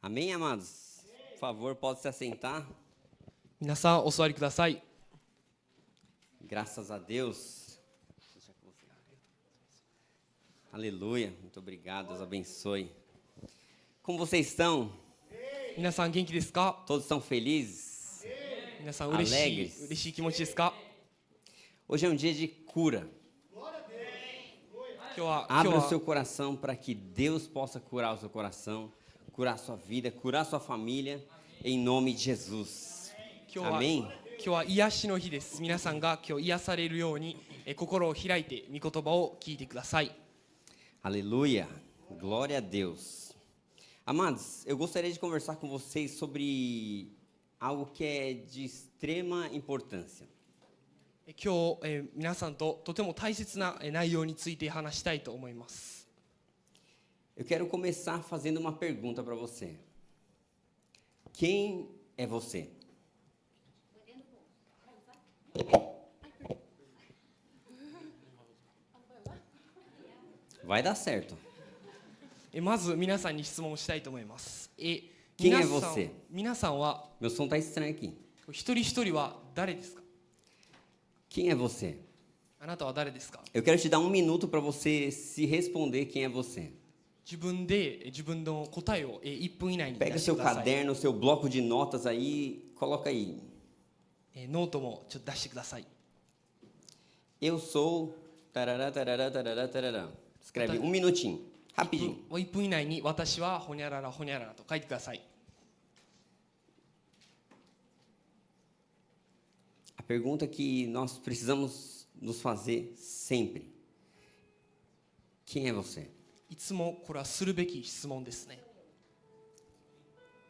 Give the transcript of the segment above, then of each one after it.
Amém, amados? Por favor, pode se assentar. 皆さんお座りください。 Graças a Deus. Aleluia. Muito obrigado. Deus abençoe. Como vocês estão? 皆さん元気ですか？ Todos estão felizes? 皆さん嬉し Alegres い気持ちですか？ Hoje é um dia de cura. 今日は Abra o seu coração para que Deus possa curar o seu coração, curar a sua vida, curar a sua família, em nome de Jesus. 今日は Amém? 今日は癒しの日です。皆さんが今日癒されるように心を開いて御言葉を聞いてください。 Aleluia. Glória a Deus. Amados, eu gostaria de conversar com vocês sobre algo que é de extrema importância. 今日、皆さんととても大切な内容について話したいと思います。 Eu quero começar fazendo uma pergunta para você. Quem é você? Vai dar certo. まず皆さんに質問したいと思います。 Quem 皆 é さん você? 皆さんは Meu som tá estranho aqui. 一人一人は誰ですか？ Quem é você? あなたは誰ですか？ Eu quero te dar 1 minuto para você se responder quem é você. 自分で自分の答えを1分以内に Pega 出して seu ください。 caderno, seu bloco de notas aí, coloca aí. ノートもちょっと出してください。 Eu sou. Tarará, tarará, tarará, tarará. Escreve 1 minutinho, rapidinho. 1分以内に私はほにゃららほにゃららと書いてください。 A pergunta que nós precisamos nos fazer sempre: quem é você? いつもこれはするべき質問ですね。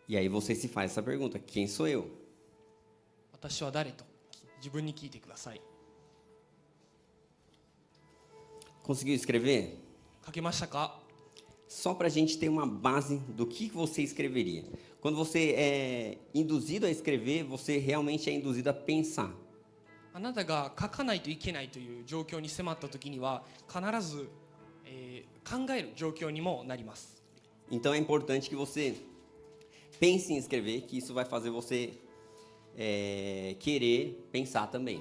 E aí você se faz essa pergunta: quem sou eu? 私は誰と自分に聞いてください。 Conseguiu escrever? 書けましたか？ Só para a gente ter uma base do que você escreveria. Quando você é induzido a escrever, você realmente é induzido a pensar. あなたが書かないといけないという状況に迫った時には必ず、考える状況にもなります。 Então é importante que você pense em escrever, que isso vai fazer você querer pensar também.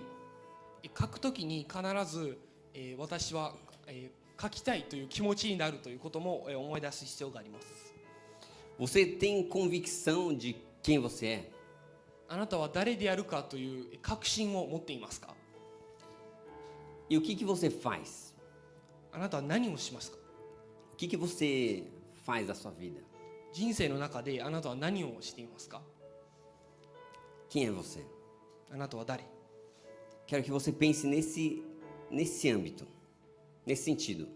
書く時に必ず、私は、書きたいという気持ちになるということも、思い出す必要があります。 Você tem convicção de quem você é? あなたは誰であるかという確信を持っていますか？ E o que você faz? あなたは何をしますか？ O que você faz da sua vida? 人生の中であなたは何をしていますか？ Quem é você? あなたは誰？ Quero que você pense nesse âmbito, nesse sentido.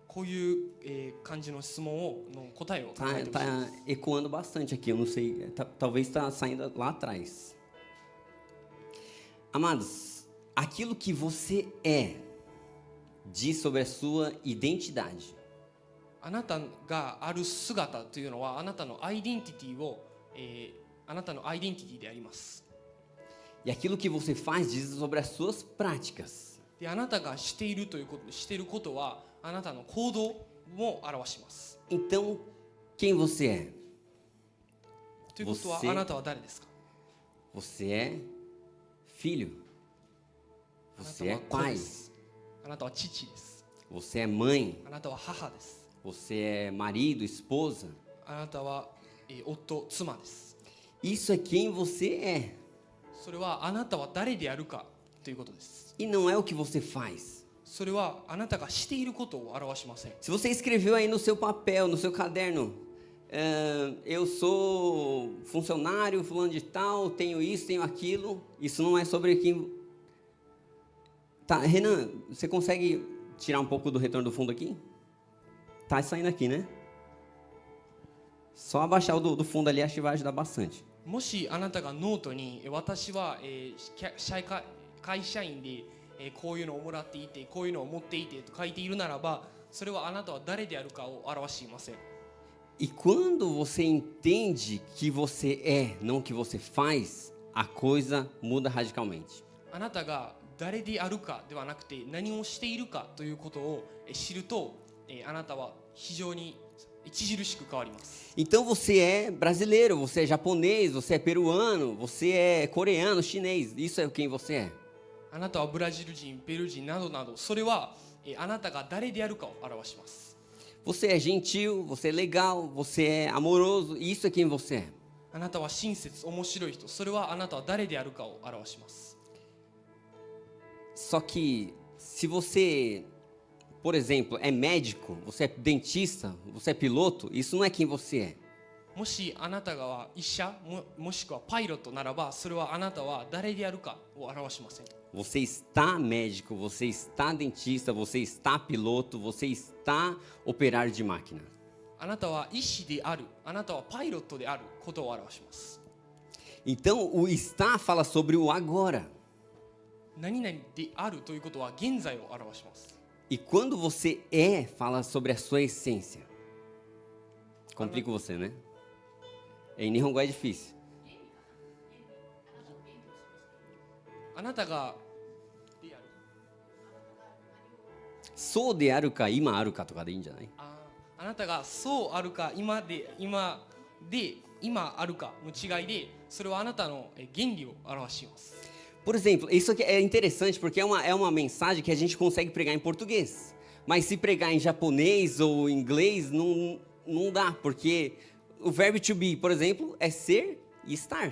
こういう、感じの質問の答えを考えてほしいです。 Tá ecoando bastante aqui, eu não sei, talvez está saindo lá atrás. Amados, aquilo que você é diz sobre a sua identidade. あなたがある姿というのはあなたのアイデンティティを、あなたのアイデンティティであります。 E aquilo que você faz diz sobre as suas práticas. であなたがしているということ、していることはあなたの行動も表します。 Então, quem você é? ということは Você- あなたは誰ですか？ Você é filho. あなた Você は é 子で pai. す。あなたは父です。 Você é mãe. あなたは母です。 Você é marido, esposa. あなたは、夫、妻です。 Isso é quem você é. それはあなたは誰であるかということです。 E não é o que você faz. それはあなたがしていることを表しません。 Se você escreveu aí no seu papel, no seu caderno, eu sou funcionário, fulano de tal, tenho isso, tenho aquilo, isso não é sobre quem... Tá, Renan, você consegue tirar um pouco do retorno do fundo aqui? Tá saindo aqui, né? Só abaixar o do fundo ali, acho que vai ajudar bastante. もしあなたがノートに私は、会社員で、こういうのをもらっていてこういうのを持っていてと書いているならばそれはあなたは誰であるかを表していません。 E quando você entende que você é, não que você faz, a coisa muda radicalmente. あなたが誰であるかではなくて何をしているかということを知ると、あなたは非常に著しく変わります。 Então você é brasileiro, você é japonês, você é peruano, você é coreano, chinês. Isso é quem você é. あなたはブラジル人、ペルー人などなど、それはあなたが誰であるかを表します。 Você é gentil, você é legal, você é amoroso. Isso é quem você é. あなたは親切、面白い人、それはあなたは誰であるかを表します。 Só que se você, por exemplo, é médico, você é dentista, você é piloto, isso não é quem você é. もしあなたが医者 もしくはパイロットならば、それはあなたは誰であるかを表しません。 Você está médico, você está dentista, você está piloto, você está operário de máquina. あなたは医師である、あなたはパイロットであることを表します。 Então o está fala sobre o agora. 何々であるということは現在を表します。 E quando você é, fala sobre a sua essência. Complica você, né? Em Nihongo é difícil. あなたがである。 Sou de aruka, ima aruka とかでいいんじゃない？あなたがそうあるか今あるかの違いで、それはあなたの原理を表します。 Por exemplo, isso aqui é interessante porque é uma mensagem que a gente consegue pregar em português. Mas se pregar em japonês ou inglês, não dá, porque o verbo to be, por exemplo, é ser e estar.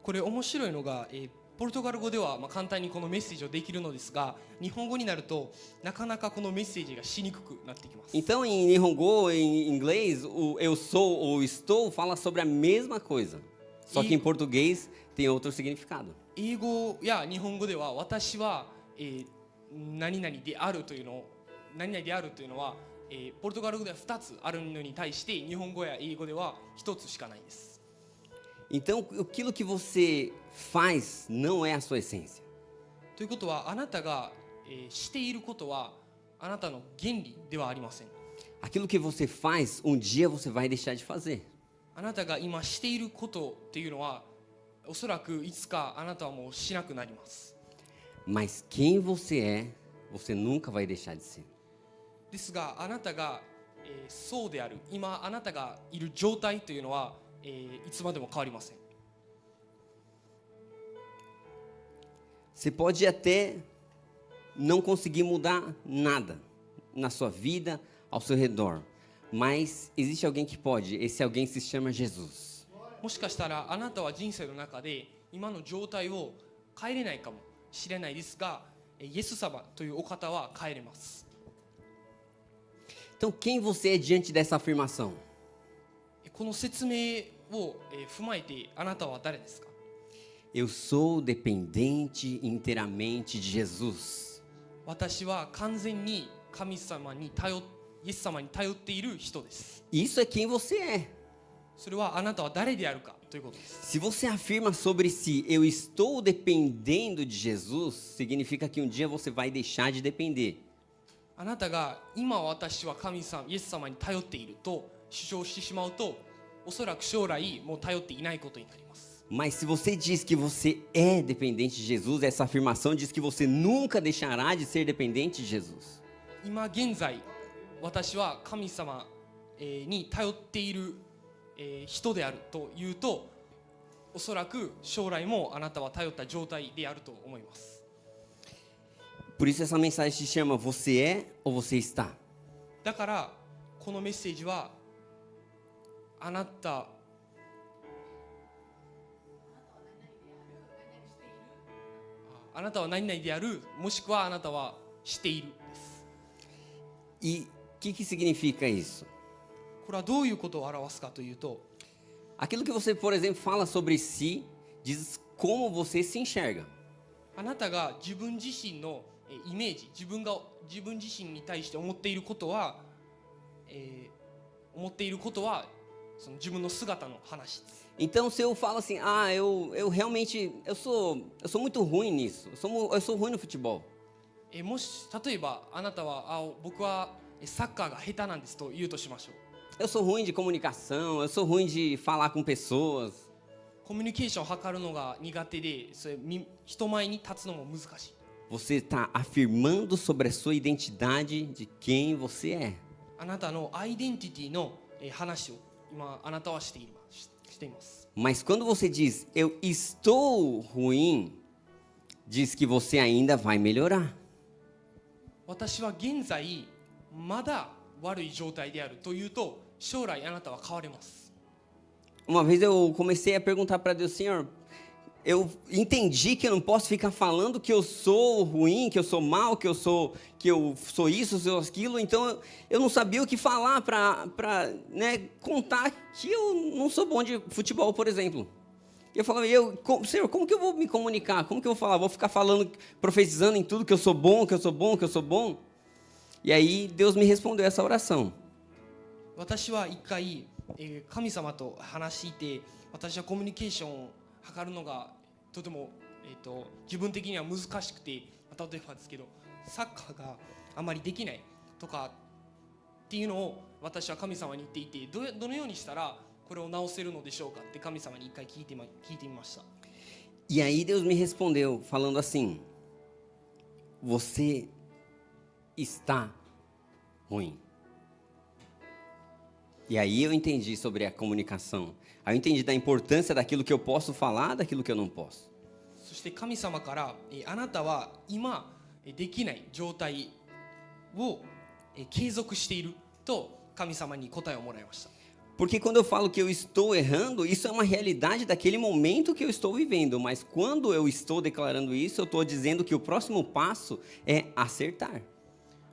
これ面白いのが、ポルトガル語では簡単にこのメッセージをできるのですが、日本語になるとなかなかこのメッセージがしにくくなってきます。 Então, em Nihongo, em inglês, o eu sou ou estou fala sobre a mesma coisa. Só que em português tem outro significado. 英語や日本語では私は、何々であるというのを何々であるというのは、ポルトガル語では2つあるのに対して日本語や英語では1つしかないです。 Então, aquilo que você faz não é a sua essência. ということはあなたが、していることはあなたの原理ではありません。 Aquilo que você faz, um dia você vai deixar de fazer. あなたが今していることっていうのはおそらくいつかあなたはもうしなくなります。 Mas quem você é, você nunca vai deixar de ser. ですがあなたが、そうである今あなたがいる状態というのは、いつまでも変わりません。 Você pode até não conseguir mudar nada na sua vida, ao seu redor. Mas existe alguém que pode. Esse alguém se chama Jesus. もしかしたらあなたは人生の中で今の状態を変えれないかもしれないですが、イエス様というお方は変えれます。 Então, quem você é diante dessa afirmação? この説明を踏まえてあなたは誰ですか？ Eu sou dependente inteiramente de Jesus. 私は完全に神様にイエス様に頼っている人です。 Isso é quem você é. それはあなたは誰であるかということです。 Se você afirma sobre si, eu estou dependendo de Jesus, significa que um dia você vai deixar de depender. あなたが今私は神様、イエス様に頼っていると主張してしまうと、おそらく将来もう頼っていないことになります。 Mas se você diz que você é dependente de Jesus, essa afirmação diz que você nunca deixará de ser dependente de Jesus. 今現在私は神様に頼っている人であるというと、おそらく将来もあなたは頼った状態であると思います。 Por isso essa mensagem se chama Você é ou você está? だからこのメッセージはあなたは何々である、もしくはあなたはしているです。 E o que significa isso? これはどういうことを表すかというと、 Aquilo que você, por exemplo, fala sobre si, diz como você se enxerga. あなたが自分自身のイメージ、自分自身に対して思っていることは、その自分の姿の話です。 Então, se eu falo assim, eu realmente, eu sou muito ruim nisso, eu sou ruim no futebol. もし例えばあなたは僕はサッカーが下手なんですと言うとしましょう。 Eu sou ruim de comunicação, eu sou ruim de falar com pessoas. コミュニケーションを図るのが苦手で、人前に立つのも難しい。 Você está afirmando sobre a sua identidade de quem você é. あなたのアイデンティティの話を今あなたはしています。 Mas quando você diz, eu estou ruim, diz que você ainda vai melhorar. 私は現在まだ悪い状態であるというと、将来あなたは変われます。 Uma vez eu comecei a perguntar para Deus, Senhor, eu entendi que eu não posso ficar falando que eu sou ruim, que eu sou mal, que eu sou isso, sou aquilo, então eu não sabia o que falar para contar que eu não sou bom de futebol, por exemplo. E eu falava, Senhor, como que eu vou me comunicar? Como que eu vou falar? Vou ficar falando, profetizando em tudo que eu sou bom, que eu sou bom, que eu sou bom? E aí Deus me respondeu essa oração. 私は一回、神様と話していて、私はコミュニケーションを図るのがとても、自分的には難しくて、例えばですけどサッカーがあまりできないとかっていうのを私は神様に言っていて、どのようにしたらこれを直せるのでしょうかって神様に一回聞いてみました。 E aí Deus me respondeu falando assim, você está ruim. E aí eu entendi sobre a comunicação. Aí eu entendi da importância daquilo que eu posso falar, daquilo que eu não posso. そして神様からあなたは今できない状態を継続していると神様に答えをもらいました。 Porque quando eu falo que eu estou errando, isso é uma realidade daquele momento que eu estou vivendo. Mas quando eu estou declarando isso, eu estou dizendo que o próximo passo é acertar.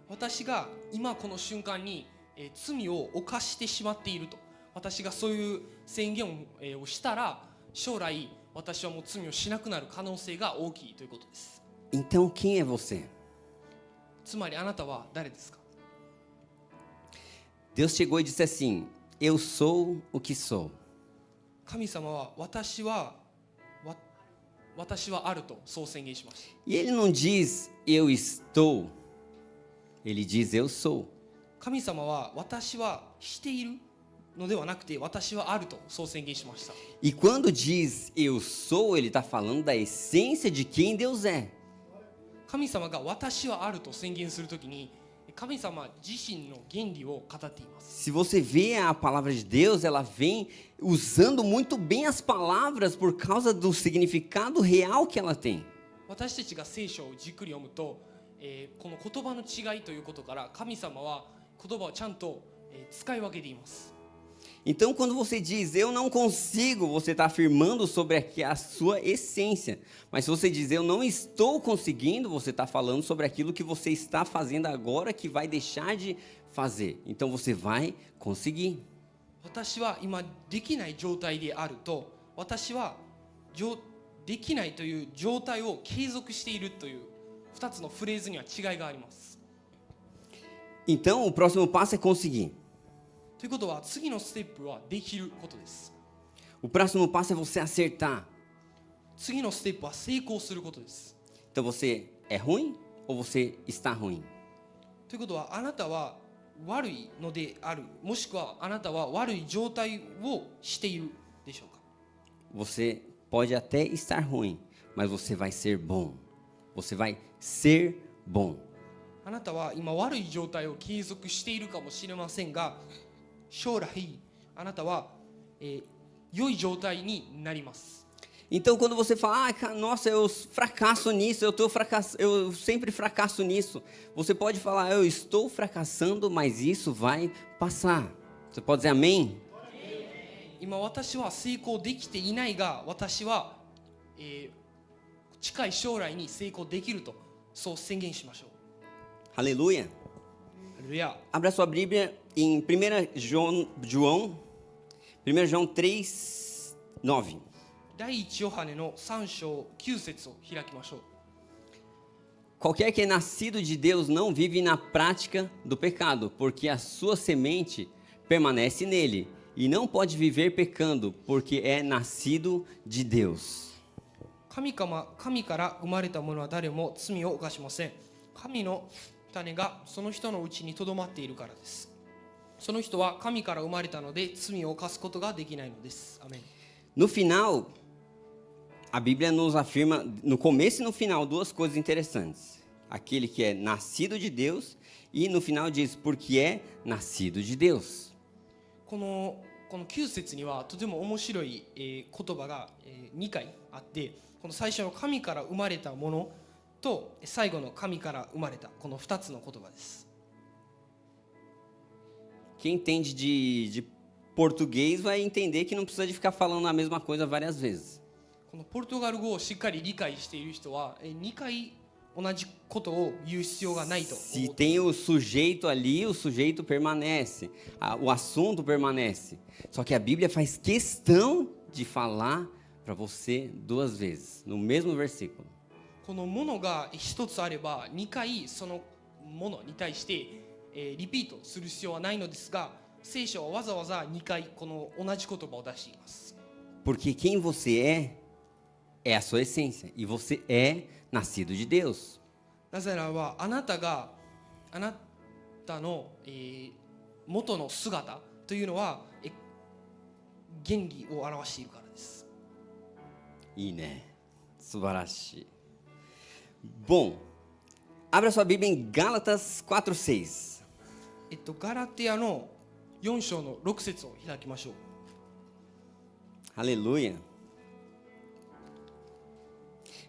私が今この瞬間に罪を犯してしまっていると、私がそういう宣言をしたら、将来私はもう罪をしなくなる可能性が大きいということです。 Então quem é você? つまりあなたは誰ですか？ Deus chegou e disse assim, eu sou o que sou. 神様は私はあるとそう宣言しました。 E ele não diz eu estou, ele diz eu sou. 神様は私はしているのではなくて、私はあるとそう宣言しました。 E quando diz eu sou, ele está falando da essência de quem Deus é. 神様が私はあると宣言するときに、神様自身の原理を語っています。 Se você vê a palavra de Deus, ela vem usando muito bem as palavras por causa do significado real que ela tem. 私たちが聖書をじっくり読むと、この言葉の違いということから神様は言葉をちゃんと使い分けています。 Então, quando você diz eu não consigo, você está afirmando sobre a sua essência. Mas se você diz eu não estou conseguindo, você está falando sobre aquilo que você está fazendo agora que vai deixar de fazer. Então, você vai conseguir. 私は今できない状態であると、私はできないという状態を継続しているという2つのフレーズには違いがあります。 Então, o próximo passo é conseguir. ということは次のステップはできることです。 O próximo passo é você acertar. 次のステップは成功することです。 Então, você é ruim ou você está ruim? ということはあなたは悪いのである、もしくはあなたは悪い状態をしているでしょうか。 Você pode até estar ruim, mas você vai ser bom. Você vai ser bom. あなたは今悪い状態を継続しているかもしれませんが、将来あなたは、良い状態になります。 Então, quando você fala, nossa, eu fracasso nisso, eu sempre fracasso nisso, você pode falar, eu estou fracassando, mas isso vai passar. Você pode dizer amém? 今私は成功できていないが、私は、近い将来に成功できるとそう宣言しましょう。 Aleluia. Aleluia. Abra sua Bíblia em 1 João 3, 9. 第一ヨハネの3章9節を開きましょう。 Qualquer que é nascido de Deus não vive na prática do pecado, porque a sua semente permanece nele, e não pode viver pecando, porque é nascido de Deus. 神から生まれた者は誰も罪を犯しません。神の種がその人のうちにとどまっているからです。その人は神から生まれたので罪を犯すことができないのです。アメン。 No final, a Bíblia nos afirma, no começo e no final, duas coisas interessantes. Aquele que é nascido de Deus, e no final diz, porque é nascido de Deus. この9節にはとても面白い、言葉が、2回あって、この最初の神から生まれたものと最後の神から生まれたこの2つの言葉です。Quem entende de português vai entender que não precisa de ficar falando a mesma coisa várias vezes. このポルトガル語をしっかり理解している人は2回同じことを言う必要がないと思 Se ってい tem o sujeito ali, o sujeito permanece, o assunto permanece. Só que a Bíblia faz questão de falar para você 2 vezes, no mesmo versículo. このものが一つあれば2回そのものに対して、リピートする必要はないのですが、聖書はわざわざ2回この同じ言葉を出しています。 Porque quem você é a sua essência. E você é nascido de Deus. なぜならばあなたの、元の姿というのは、原理を表しているからです。いいね。素晴らしい。Bom, abra sua Bíblia em Gálatas 4:6. ガラテヤの4章の6節を開きましょう。 Aleluia.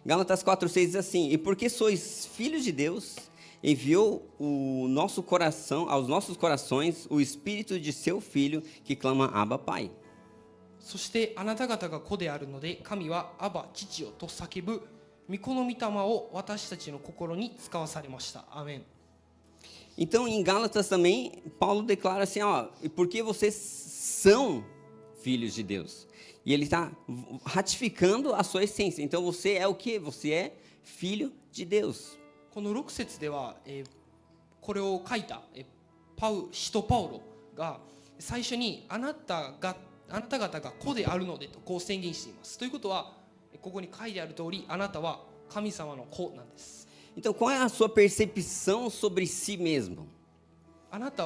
Gálatas 4:6 diz assim: E porque sois filhos de Deus, enviou aos nossos corações o Espírito de seu Filho, que clama Abba, Pai. そしてあなた方が子であるので、神はアバ父よと叫ぶ御子の御霊を私たちの心に使わされました。アーメン。 Então, em Gálatas também, Paulo declara assim: ó, e porque vocês são filhos de Deus. E ele está ratificando a sua essência. Então, você é o quê? Você é filho de Deus. この6節では、これを書いた、使徒パウロが最初にあなた方が子であるのでとこう宣言しています。ということは、ここに書いてある通り、あなたは神様の子なんです。 Então, qual é a sua percepção sobre si mesmo? あなた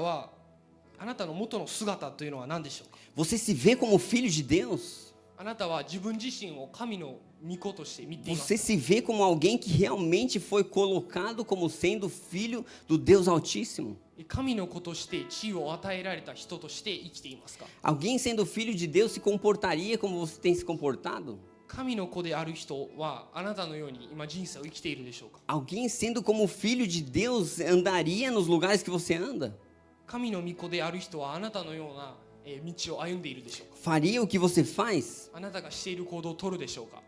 の元の姿というのは何でしょうか。 Você se vê como filho de Deus? あなたは自分自身を神の御子として見ていますか。 Você se vê como alguém que realmente foi colocado como sendo filho do Deus Altíssimo? 神の子として地位を与えられた人として生きていますか。 Alguém sendo filho de Deus se comportaria como você tem se comportado? 神の子である人はあなたのように今人生を生きているでしょうか。 Alguém sendo como filho de Deus andaria nos lugares que você anda? 神の御子である人はあなたのような道を歩んでいるでしょうか。 Faria o que você faz? あなたがしている行動を取るでしょうか。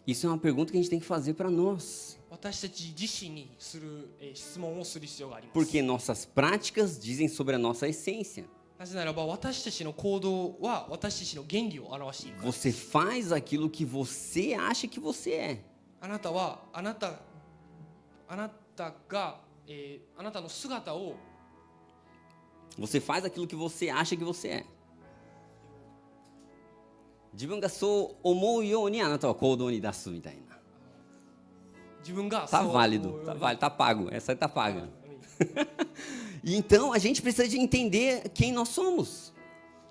Isso é uma pergunta que a gente tem que fazer para nós. 私たち自身にする質問をする必要があります。 Porque nossas práticas dizem sobre a nossa essência. なぜならば私たちの行動は私たちの原理を表しているから。 Você faz aquilo que você acha que você é. あなたの姿を Você faz aquilo que você acha que você é. 自分がそう思うようにあなたは行動に出すみたいな。自分が Tá válido, tá pago. Essa tá paga. E então a gente precisa de entender quem nós somos.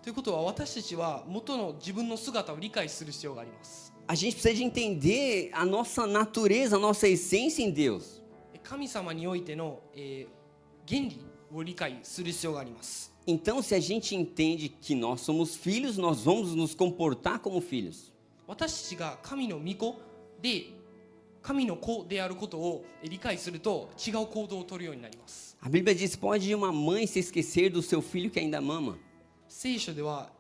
ということは私たちは元の自分の姿を理解する必要があります。 A gente precisa de entender a nossa natureza, a nossa essência em Deus. 神様においての、原理を理解する必要があります。 Então, se a gente entende que nós somos filhos, nós vamos nos comportar como filhos. 私たちが神の御子で神の子であることを理解すると違う行動を取るようになります。 A Bíblia diz: pode uma mãe se esquecer do seu filho que ainda mama? 聖書では、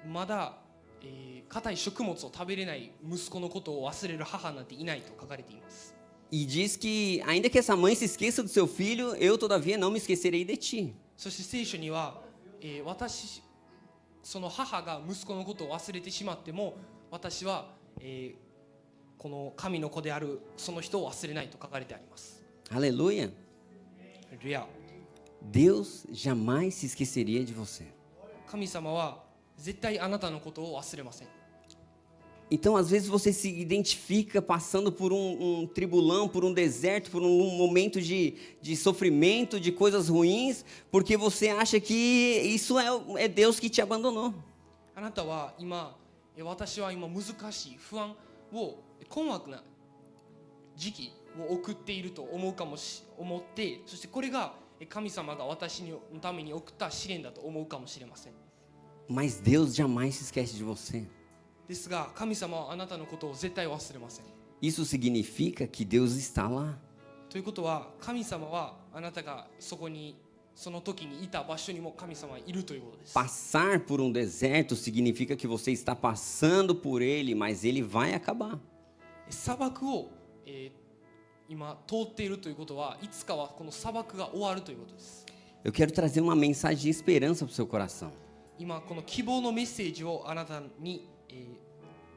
まだ硬い食物を食べれない息子のことを忘れる母なんていないと書かれています。 E diz que, ainda que essa mãe se esqueça do seu filho, eu todavia não me esquecerei de ti. そして聖書には、その母が息子のことを忘れてしまっても私は、この神の子であるその人を忘れないと書かれてあります。 Aleluia. ハレルヤ。 Deus jamais se esqueceria de você. 神様は絶対あなたのことを忘れません。 Então, às vezes você se identifica passando por um tribulão, por um deserto, por um momento de sofrimento, de coisas ruins, porque você acha que isso é Deus que te abandonou. あなたは私は今難しい不安を困惑な時期を送っていると思って、そしてこれが神様が私のために送った試練だと思うかもしれません。Mas Deus jamais se esquece de você. ですが神様はあなたのことを絶対忘れません。 Isso significa que Deus está lá. ということは神様はあなたがそこにその時にいた場所にも神様はいるということです。 Passar por um deserto significa que você está passando por ele, mas ele vai acabar. 砂漠を、今通っているということはいつかはこの砂漠が終わるということです。 Eu quero trazer uma mensagem de esperança para o seu coração. 今この希望のメッセージをあなたに、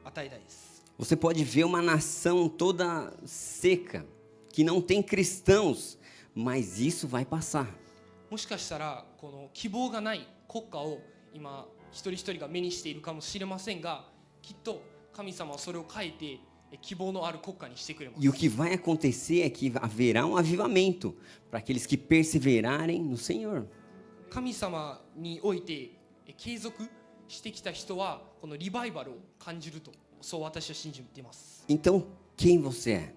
与えたいです。 Você pode ver uma nação toda seca, que não tem cristãos, mas isso vai passar. もしかしたらこの希望がない国家を今一人一人が目にしているかもしれませんが、きっと神様はそれを変えて希望のある国家にしてくれます。 E o que vai acontecer é que haverá um avivamento para aqueles que perseverarem no Senhor. 神様において継続してきた人はこのリバイバルを感じると、そう私は信じています。 Então, quem você é?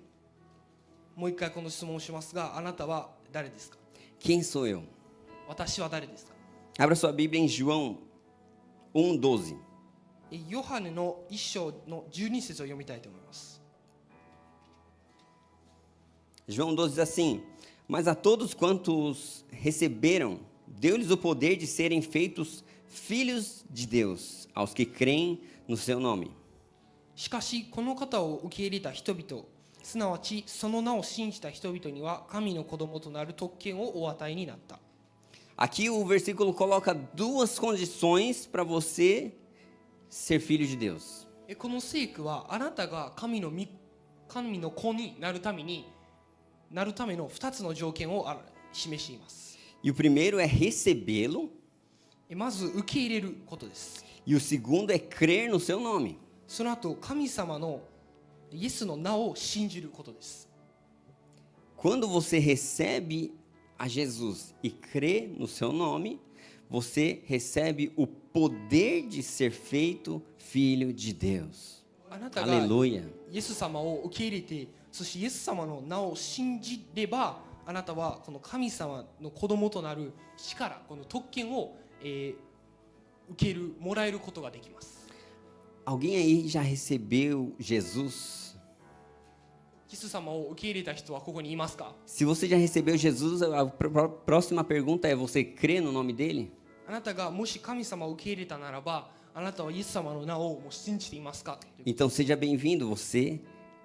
もう一回この質問をしますが、あなたは誰ですか？ Quem sou eu? 私は誰ですか？ Abra sua Bíblia em João 1:12. ヨハネの1章の12節を読みたいと思います。 João 12 diz assim: Mas a todos quantos receberam, deu-lhes o poder de serem feitos filhos de Deus, aos que creem no seu nome. しかしこの方を受け入れた人々、すなわちその名を信じた人々には神の子供となる特権をお与えになった。 Aqui o versículo coloca duas condições para você ser filho de Deus. この聖句はあなたが神の子になるための2つの条件を示しています。 E o primeiro é recebê-lo, まず受け入れることです。 e o segundo é crer no seu nome. その後神様のイエスの名を信じることです。 Quando você recebe a Jesus e crê no seu nome, você recebe o poder de ser feito filho de Deus. あなたが Aleluia. イエス様を受け入れて、そしてイエス様の名を信じれば、あなたはこの神様の子供となる力、この特権を、もらえることができます。 Alguém aí já recebeu Jesus? イエス様を受け入れた人はここにいますか？ Se você já recebeu Jesus, a próxima pergunta é: você crê no nome dele? あなたがもし神様を受け入れたならば、あなたはイエス様の名をもう信じていますか？ Então seja bem-vindo, você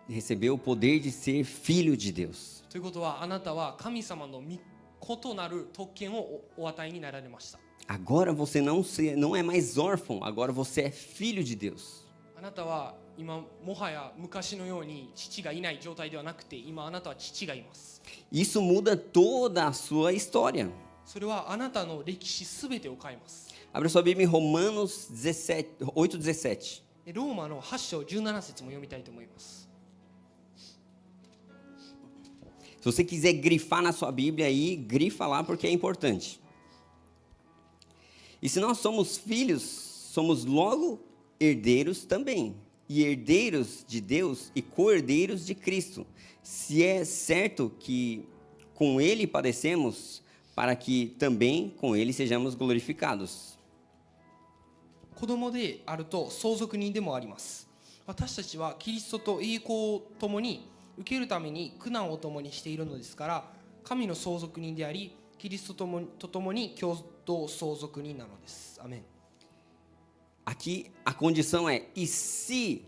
recebeu o poder de ser filho de Deus. ということはあなたは神様の御子となる特権をお与えになられました。 Agora você não é mais órfão, agora você é filho de Deus. あなたは今もはや昔のように父がいない状態ではなくて、今あなたは父がいます。 Isso muda toda a sua história. それはあなたの歴史すべてを変えます。 Abra sua Bíblia em Romanos 8:17. ローマの8章17節も読みたいと思います。 Se você quiser grifar na sua Bíblia aí, grifa lá porque é importante. E se nós somos filhos, somos logo herdeiros também. E herdeiros de Deus e co-herdeiros de Cristo. Se é certo que com Ele padecemos, para que também com Ele sejamos glorificados. 子供であると相続人でもあります。私たちはキリストと栄光を共に受けるために苦難を共にしているのですから、神の相続人であり、キリストと共に共同相続人なのです。アメン。 Aqui a condição é: e se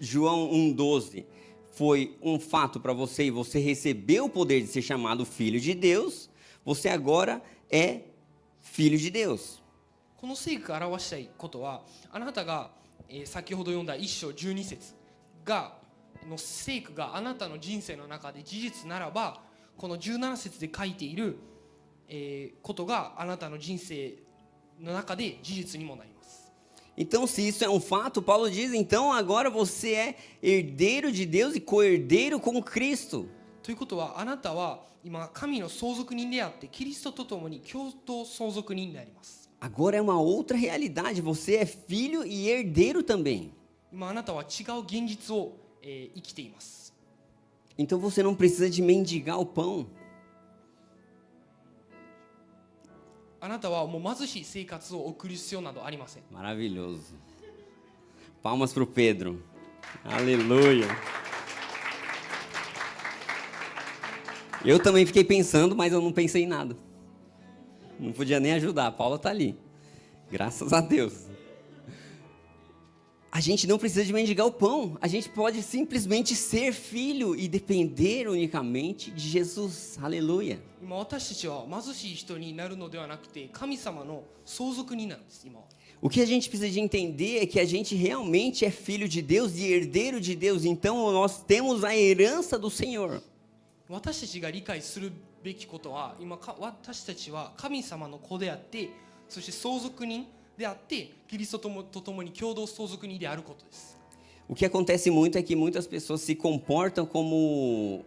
João 1:12 foi um fato para você e você recebeu o poder de ser chamado filho de Deus, você agora é filho de Deus. この聖句が表したいことは、あなたが、先ほど読んだ1章12節の聖句があなたの人生の中で事実ならば、この17節で書いている、ことがあなたの人生の中で事実にもなります。 Então, se isso é um fato, Paulo diz: então agora você é herdeiro de Deus e co-herdeiro com Cristo. ということは、あなたは今神の相続人であって、キリストと共に共同相続人であります。 Agora é uma outra realidade, você é filho e herdeiro também. 今あなたは違う現実を、生きています。 Então você não precisa de mendigar o pão. あなたはもう貧しい生活を送る必要などありません。 Maravilhoso. Palmas para o Pedro. Aleluia. Eu também fiquei pensando, mas eu não pensei em nada. Não podia nem ajudar. A Paula está ali. Graças a Deus. A gente não precisa de mendigar o pão. A gente pode simplesmente ser filho e depender unicamente de Jesus. Aleluia. 今私たちは貧しい人になるのではなくて、神様の相続人なんです。今は O que a gente precisa de entender é que a gente realmente é filho de Deus e herdeiro de Deus. Então nós temos a herança do Senhor. 私たちが理解するべきことは、今私たちは神様の子であって、そして相続人であって、キリストと共に共同相続人であることです。 O que acontece muito é que muitas pessoas se comportam como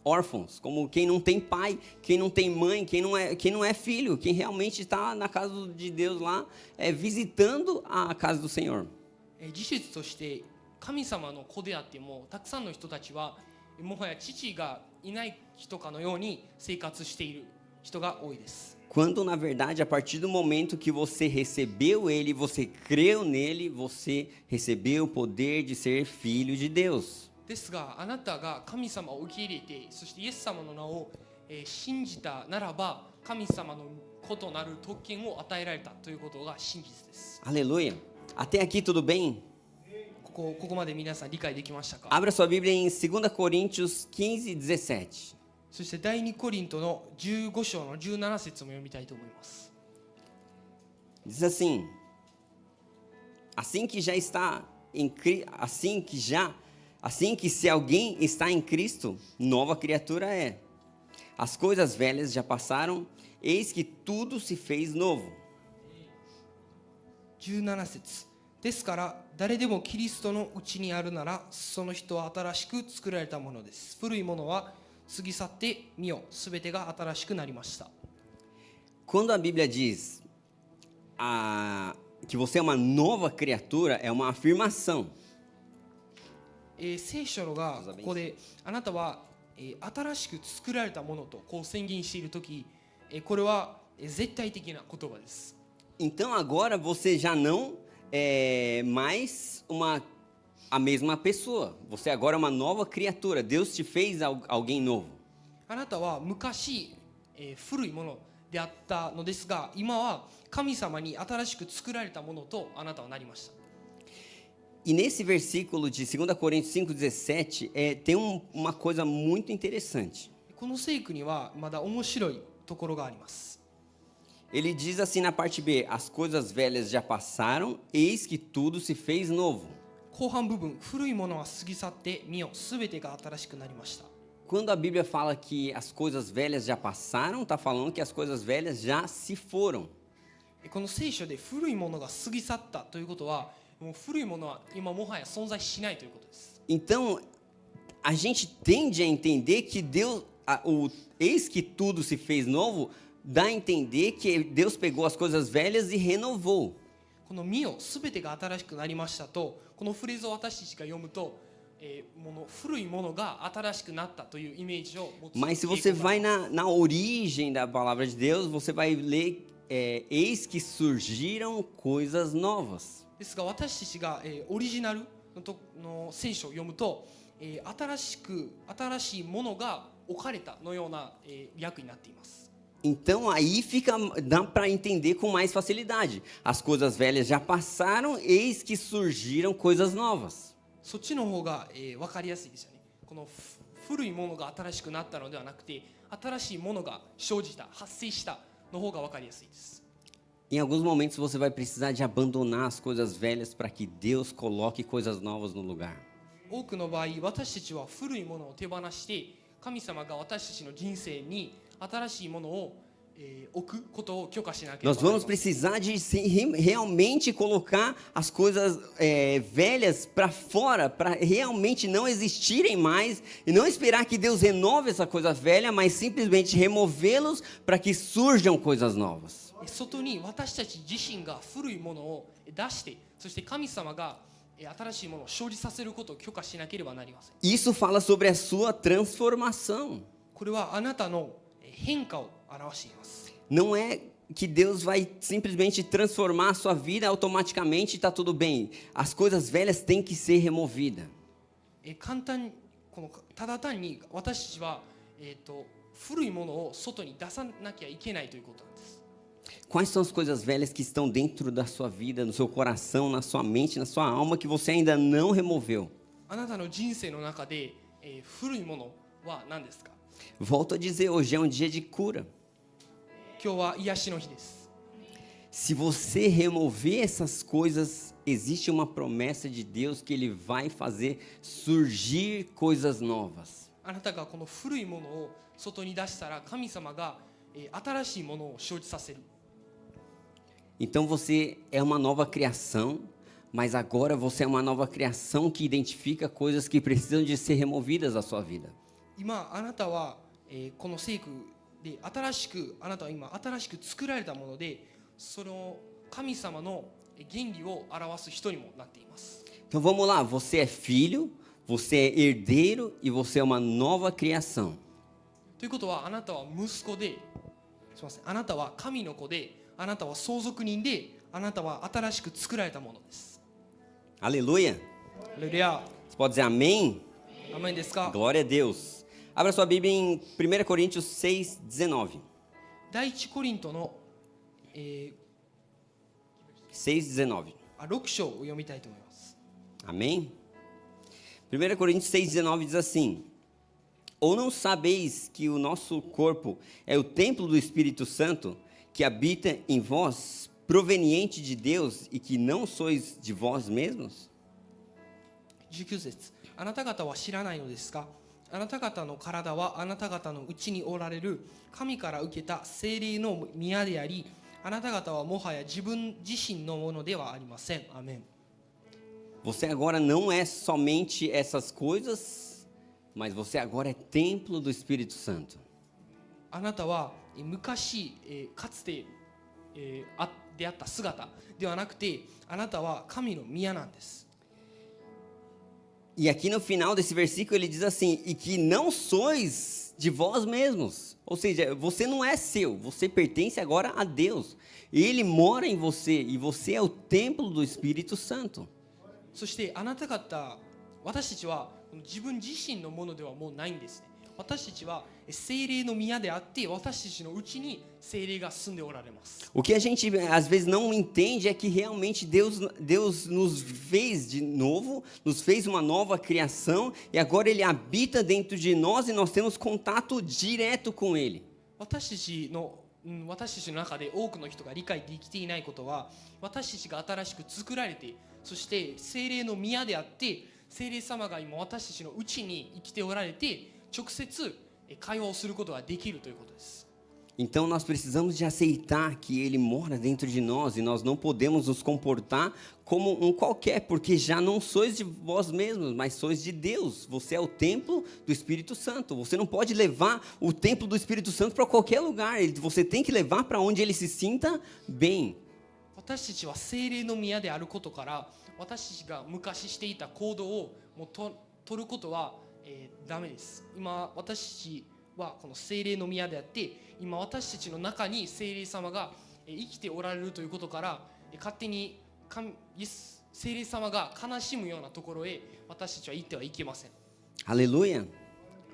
órfãos, como quem não tem pai, quem não tem mãe, quem não é filho, quem realmente está na casa de Deus lá, visitando a casa do Senhor. 事実として神様の子であっても、たくさんの人たちはもはや父がいない人かのように生活している人が多いです。 Quando na verdade a partir do momento que você recebeu Ele, você creu nele, você recebeu o poder de ser filho de Deus. ですが、あなたが神様を受け入れて、そしてイエス様の名を信じたならば、神様の子となる特権を与えられたということが真実です。 Aleluia. Até aqui tudo bem? ここまで皆さん理解できましたか？ Abra sua Bíblia em 2 Coríntios 15:17. そして第2コリントの15章の17節も読みたいと思います。 Diz assim: assim que se alguém está em Cristo, nova criatura é. As coisas velhas já passaram, eis que tudo se fez novo. 17節ですから誰でもキリストのうちにあるなら、その人は新しく作られたものです。古いものは過ぎ去って見よ、すべてが新しくなりました。 Quando a Bíblia diz que você é uma nova criatura, é uma afirmação. 聖書がここであなたは新しく作られたものとこう宣言しているとき、これは絶対的な言葉です。 Então agora você já não é mais a mesma pessoa. Você agora é uma nova criatura. Deus te fez alguém novo. あなたは昔、古いものであったのですが、今は神様に新しく作られたものとあなたはなりました。 E nesse versículo de 2 Coríntios 5:17 tem uma coisa muito interessante. この聖句にはまだ面白いところがあります。 Ele diz assim na parte B: as coisas velhas já passaram, eis que tudo se fez novo. 後半部分、古いものは過ぎ去って見よ、すべてが新しくなりました。 Quando a Bíblia fala que as coisas velhas já passaram, está falando que as coisas velhas já se foram. この聖書で古いものが過ぎ去ったということは、もう古いものは今もはや存在しないということです。 Então, a gente tende a entender que eis que tudo se fez novo, dá a entender que Deus pegou as coisas velhas e renovou. この見よ、すべてが新しくなりましたと、このフレーズを私たちが読むと、古いものが新しくなったというイメージを持つ。 Mas se você vai na origem da palavra de Deus, você vai ler, eis que surgiram coisas novas. ですが私たちが、オリジナルの聖書を読むと、新しいものが置かれたのような、訳になっています。 Então aí dá para entender com mais facilidade. As coisas velhas já passaram, eis que surgiram coisas novas. そっちの方が、分かりやすいですよね。この古いものが新しくなったのではなくて、新しいものが生じた、発生したの方が分かりやすいです。 Em alguns momentos você vai precisar de abandonar as coisas velhas para que Deus coloque coisas novas no lugar. 多くの場合、私たちは古いものを手放して、神様が私たちの人生に新しいものを置くことを許可しなければ Nós vamos precisar de realmente colocar as coisas velhas para fora, para realmente não existirem mais e não esperar que Deus renove essa coisa velha, mas simplesmente removê-los para que surjam coisas novas. 外に私たち自身が古いものを出して、そして神様が新しいものを生じさせることを許可しなければなりません。 Isso fala sobre a sua transformação. これはあなたの変化を表しています。Não é que Deus vai simplesmente transformar a sua vida automaticamente e está tudo bem. As coisas velhas têm que ser removidas. 簡単にただ単に私たちは、古いものを外に出さなきゃいけないということなんです。 Quais são as coisas velhas que estão dentro da sua vida, no seu coração, na sua mente, na sua alma, que você ainda não removeu? あなたの人生の中で、古いものは何ですか？ Volto a dizer, hoje é um dia de cura. 今日は癒しの日です。 Se você remover essas coisas, existe uma promessa de Deus que Ele vai fazer surgir coisas novas. あなたがこの古いものを外に出したら神様が、新しいものを生じさせる。 Então você é uma nova criação, mas agora você é uma nova criação que identifica coisas que precisam de ser removidas da sua vida. 今あなたは、この聖句であなたは今新しく作られたもので、その神様の原理を表す人にもなっています。 Então vamos lá, você é filho, você é herdeiro e você é uma nova criação. ということはあなたは息子で、すみません、あなたは神の子で、あなたは相続人で、あなたは新しく作られたものです。 Aleluia! ハレルヤ。 Você pode dizer amém? アメンですか？ Glória a Deus. Abra sua Bíblia em 1 Coríntios 6:19. 第一コリントの、6:19. 6章を読みたいと思います。 Amém? 1 Coríntios 6:19 diz assim: Ou não sabeis que o nosso corpo é o templo do Espírito Santo, que habita em vós, proveniente de Deus, e que não sois de vós mesmos? 19節。あなた方は知らないのですか？あなた方の体はあなた方のうちにおられる神から受けた聖霊の宮であり、あなた方はもはや自分自身のものではありません。アメン。 Você agora não é somente essas coisas, mas você agora é templo do Espírito Santo. あなたは昔、かつて、出会った姿ではなくて、あなたは神の宮なんです。 E aqui no final desse versículo ele diz assim: e que não sois de vós mesmos. Ou seja, você não é seu, você pertence agora a Deus. Ele mora em você e você é o templo do Espírito Santo. そしてあなた方、私たちは自分自身のものではもうないんですね。私たちは聖霊の宮であって、私たちのうちに聖霊が住んでおられます。 O que a gente às vezes não entende é que realmente Deus nos fez de novo, nos fez uma nova criação e agora Ele habita dentro de nós e nós temos contato direto com Ele. 私たちの中で多くの人が理解できていないことは、私たちが新しく作られて、そして聖霊の宮であって、聖霊様が今私たちのうちに生きておられて、直接会話をすることができるということです。 Então nós precisamos de aceitar que Ele mora dentro de nós e nós não podemos nos comportar como um qualquer, porque já não sois de vós mesmos, mas sois de Deus. Você é o templo do Espírito Santo. Você não pode levar o templo do Espírito Santo para qualquer lugar. Você tem que levar para onde ele se sinta bem. 私たちは聖霊の宮であることから、私たちが昔していた行動をもう取ることは、ダメです。今私たちはこの聖霊の宮であって、今私たちの中に聖霊様が生きておられるということから、勝手に聖霊様が悲しむようなところへ私たちは行ってはいけません。 Aleluia.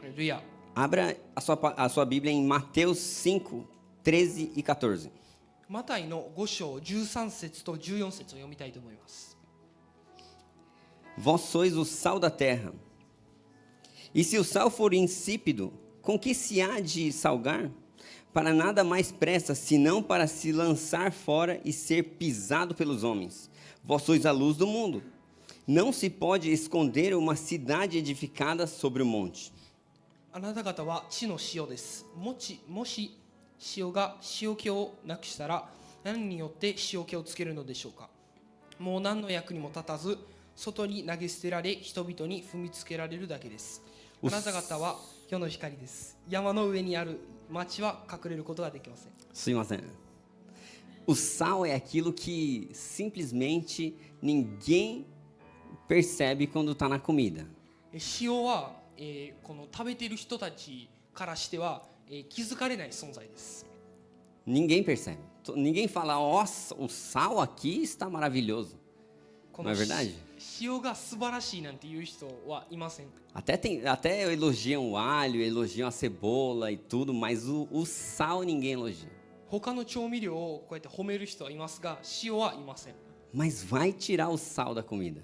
Aleluia. Abra a sua Bíblia em Mateus 5, 13 e 14. マタイの5章13節と14節を読みたいと思います。 Vós sois o sal da terra. E se o sal for insípido, com que se há de salgar? Para nada mais presta, senão para se lançar fora e ser pisado pelos homens. Vós sois a luz do mundo. Não se pode esconder uma cidade edificada sobre o monte. あなた方は地の塩です。もし塩が塩気をなくしたら、何によって塩気をつけるのでしょうか。もう何の役にも立たず、外に投げ捨てられ、人々に踏みつけられるだけです。あなた方は世の光です。山の上にある町は隠れることができません。すいません。O sal é aquilo que simplesmente ninguém percebe quando está na comida. 塩は、この食べている人たちからしては、気づかれない存在です。Ninguém percebe. Ninguém fala, nossa, o sal aqui está maravilhoso. こ Não の é verdade? 塩が素晴らしいなんていう人はいません。 Até elogiam o alho, elogiam a cebola e tudo, mas o sal ninguém elogia. 他の調味料をこうやって褒める人はいますが、塩はいません。 Mas vai tirar o sal da comida.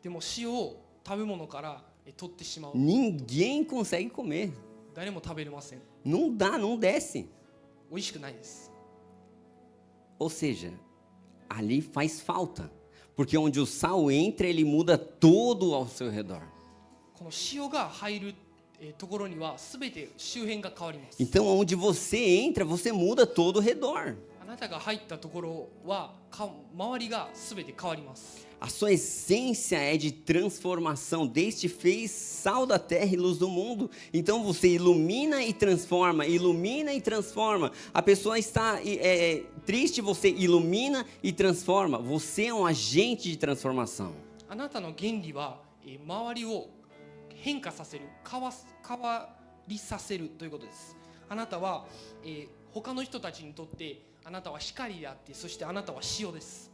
でも塩を食べ物から取ってしまう。 Ninguém consegue comer. 誰も食べれません。 Não dá, não desce. 美味しくないです。 Ou seja, ali faz falta. Porque onde o sal entra, ele muda todo ao seu redor. この塩が入るところには全て周辺が変わります。 Então, onde você entra, você muda todo o redor. あなたが入ったところは周りが全て変わります。 A sua essência é de transformação. Deus te fez sal da terra e luz do mundo. Então você ilumina e transforma, ilumina e transforma. A pessoa está triste, você ilumina e transforma. Você é um agente de transformação. あなたの原理は周りを変化させる、変わりさせるということです。あなたは他の人たちにとってあなたは光であって、そしてあなたは塩です。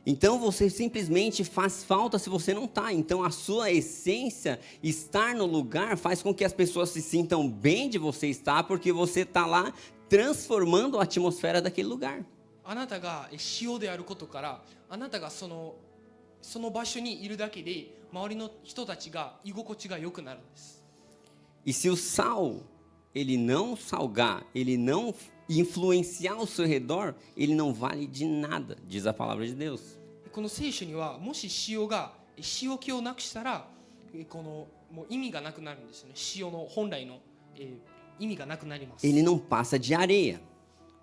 Então você simplesmente faz falta se você não está. Então a sua essência, estar no lugar, faz com que as pessoas se sintam bem de você estar, porque você está lá transformando a atmosfera daquele lugar. あなたが塩であることから、あなたがその場所にいるだけで周りの人たちが居心地が良くなるんです。 E se o sal, ele não salgar, ele não influenciar ao seu redor, ele não vale de nada, diz a palavra de Deus. この聖書にはもし塩が塩気をなくしたらもう意味がなくなるんですよね。塩の本来の意味がなくなります。 Ele não passa de areia.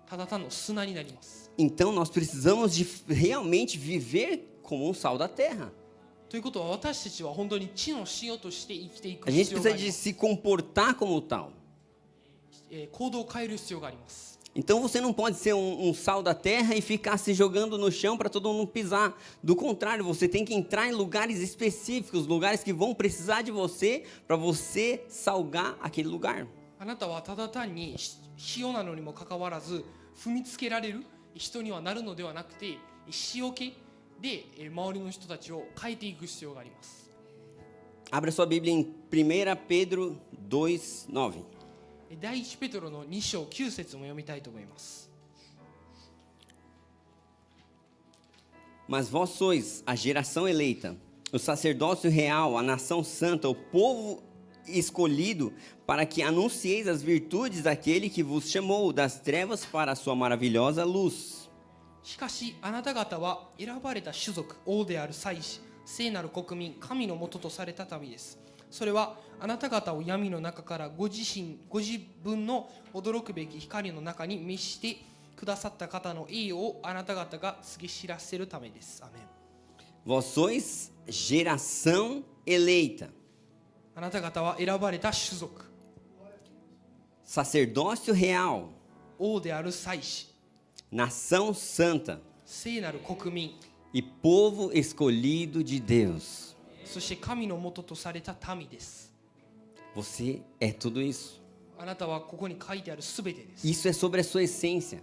ただ単の砂になります。 Então nós precisamos de realmente viver como um sal da terra. ということは私たちは本当に地の塩として生きていく A gente 必要があ precisa り de ます。 se comportar como tal. 行動を変える必要があります。 Então você não pode ser um sal da terra e ficar se jogando no chão para todo mundo pisar. Do contrário, você tem que entrar em lugares específicos, lugares que vão precisar de você para você salgar aquele lugar. あなたはただ単に塩なのにもかかわらず踏みつけられる人にはなるのではなくて、塩気で周りの人たちを変えていく必要があります。 Abra sua Bíblia em 1 Pedro 2:9. 第1ペトロの2章9節も読みたいと思います。 Mas vós sois a geração eleita, o sacerdócio real, a nação santa, o povo escolhido, para que anuncieis as virtudes daquele que vos chamou das trevas para a sua maravilhosa luz. しかしあなた方は選ばれた種族、王である祭司、聖なる国民、神の元とされた民です。それはあなた方を闇の中からご自分の驚くべき光の中に召してくださった方の栄誉をあなた方が告げ知らせるためです。アメン。 Vós sois geração eleita, あなた方は選ばれた種族、 sacerdócio real, 王である祭司、 nação santa 聖なる国民、 e povo escolhido de Deus. そして神の元とされた民です。 Você é tudo isso. あなたはここに書いてあるすべてです。 Isso é sobre a sua essência.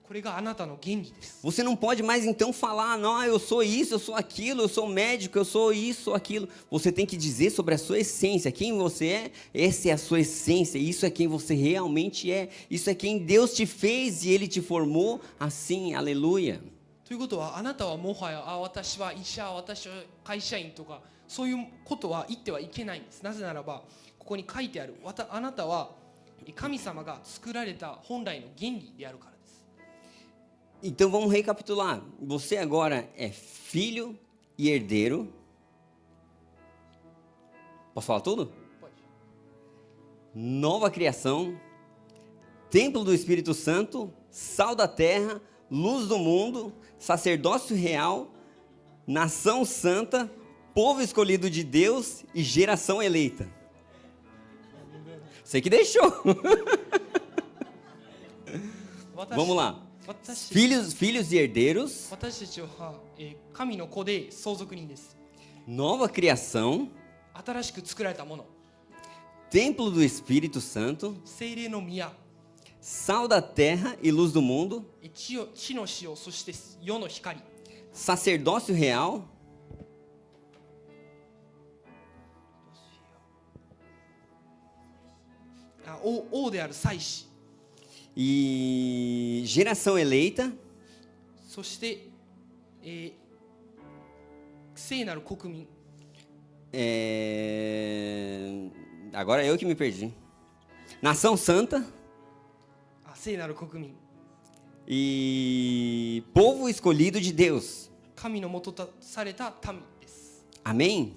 これがあなたの原理です。 Você não pode mais então falar, não, eu sou isso, eu sou aquilo, eu sou médico, eu sou isso, aquilo. Você tem que dizer sobre a sua essência, quem você é, essa é a sua essência, isso é quem você realmente é, isso é quem Deus te fez e Ele te formou assim, aleluia. ということはあなたはもはや私は医者、私は会社員とかそういうことは言ってはいけないんです。なぜならばここに書いてあるあなたは神様が作られた本来の原理であるからです。 Então vamos recapitular. Você agora é filho e herdeiro. Posso falar tudo? Pode. Nova criação, templo do Espírito Santo, sal da terra, luz do mundo, sacerdócio real, nação santa, povo escolhido de Deus e geração eleita. Você que deixou. Vamos lá. Filhos e herdeiros. 私たちは神の子で相続人です。 Nova criação, 新しく作られたもの、 templo do Espírito Santo, 聖霊の宮、sal da terra e luz do mundo, 地の塩、そして世の光、 sacerdócio real, 王である祭司、 e geração eleita, そして、聖なる国民、 agora eu que me perdi. Nação santa 聖なる国民、 e povo escolhido de Deus. 神のもとされた民です。 Amém?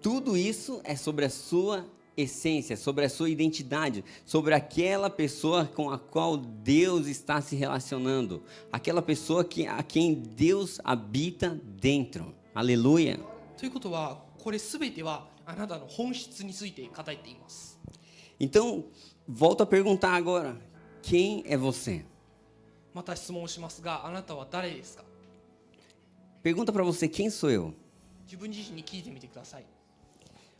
Tudo isso é sobre a sua essência, sobre a sua identidade, sobre aquela pessoa com a qual Deus está se relacionando, aquela pessoa a quem Deus habita dentro. Aleluia. ということは、これすべてはあなたの本質について語っています。 Então, volto a perguntar agora, quem é você? また質問をしますが、あなたは誰ですか？ Pergunta para você, quem sou eu? 自分自身に聞いてみてください。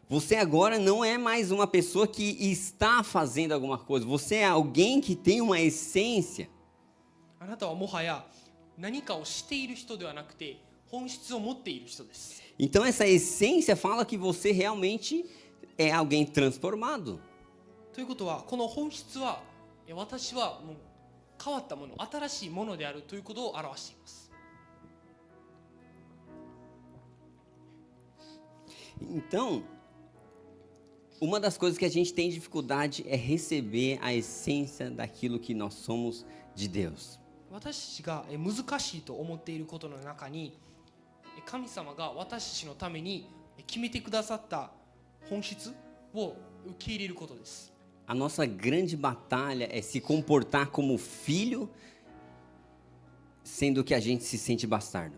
Você agora não é mais uma pessoa que está fazendo alguma coisa. Você é alguém que tem uma essência. あなたはもはや何かをしている人ではなくて、本質を持っている人です。 Então essa essência fala que você realmente é alguém transformado. ということは、この本質は私はもう変わったもの、新しいものであるということを表しています。 Então, uma das coisas que a gente tem dificuldade é receber a essência daquilo que nós somos de Deus. 私たちが難しいと思っていることの中に、神様が私たちのために決めてくださった本質を受け入れることです。 A nossa grande batalha é se comportar como filho, sendo que a gente se sente bastardo.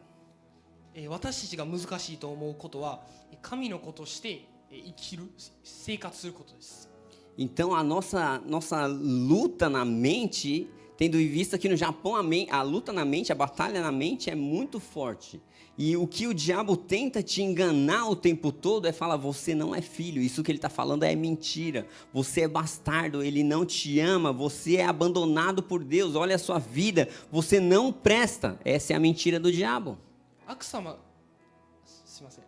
私たちが難しいと思うことは、神の子として生きる、生活することです。 Então a nossa luta na mente, tendo em vista que no Japão a luta na mente, a batalha na mente é muito forte. E o que o diabo tenta te enganar o tempo todo é falar, você não é filho, isso que ele está falando é mentira, você é bastardo, ele não te ama, você é abandonado por Deus, olha a sua vida, você não presta. Essa é a mentira do diabo. すいません。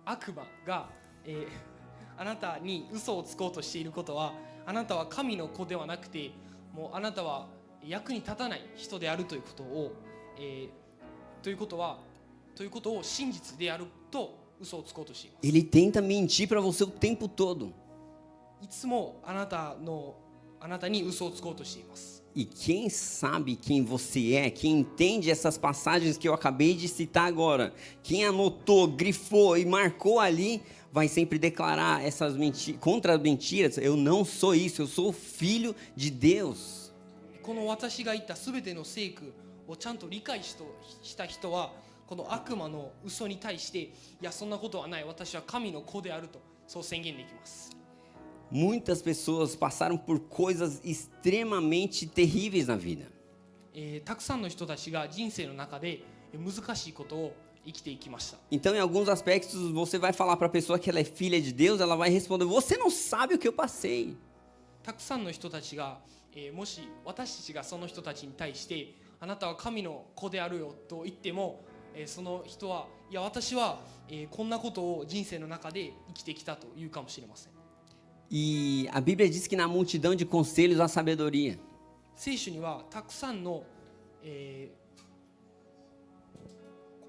悪魔が、あなたに嘘をつこうとしていることは、あなたは神の子ではなくて、もうあなたは役に立たない人であるということを、ということを真実であると嘘をつこうとしています。 Ele tenta mentir para você o tempo todo. いつもあなたに嘘をつこうとしています。 E quem sabe quem você é, quem entende essas passagens que eu acabei de citar agora, quem anotou, grifou e marcou ali, vai sempre declarar essas contra as mentiras. Eu não sou isso, eu sou filho de Deus. この私が言ったすべての聖句をちゃんと理解した人は、この悪魔の嘘に対して、いやそんなことはない、私は神の子であるとそう宣言できます。 Muitas pessoas passaram por coisas extremamente terríveis na vida. たくさんの人たちが人生の中で難しいことを生きていきました。 Então, em alguns aspectos, você vai falar para a pessoa que ela é filha de Deus, ela vai responder: você não sabe o que eu passei. たくさんの人たちが、もし私たちがその人たちに対して、あなたは神の子であるよと言っても、その人は、いや私は、こんなことを人生の中で生きてきたというかもしれません。 E a Bíblia diz que na multidão de conselhos há sabedoria. 聖書にはたくさんの、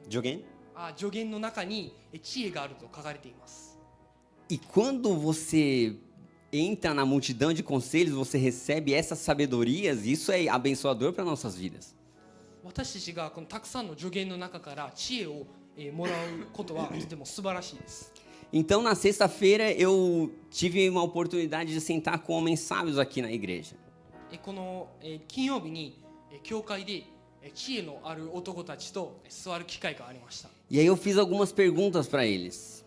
助言の中に知恵があると書かれています。 E quando você entra na multidão de conselhos, você recebe essas sabedorias, isso é abençoador para nossas vidas. 私たちがこのたくさんの助言の中から知恵をもらうことはとても素晴らしいです。 Então, na sexta-feira, eu tive uma oportunidade de sentar com homens sábios aqui na igreja. この金曜日に教会で知恵のある男たちと座る機会がありました。 E aí eu fiz algumas perguntas para eles.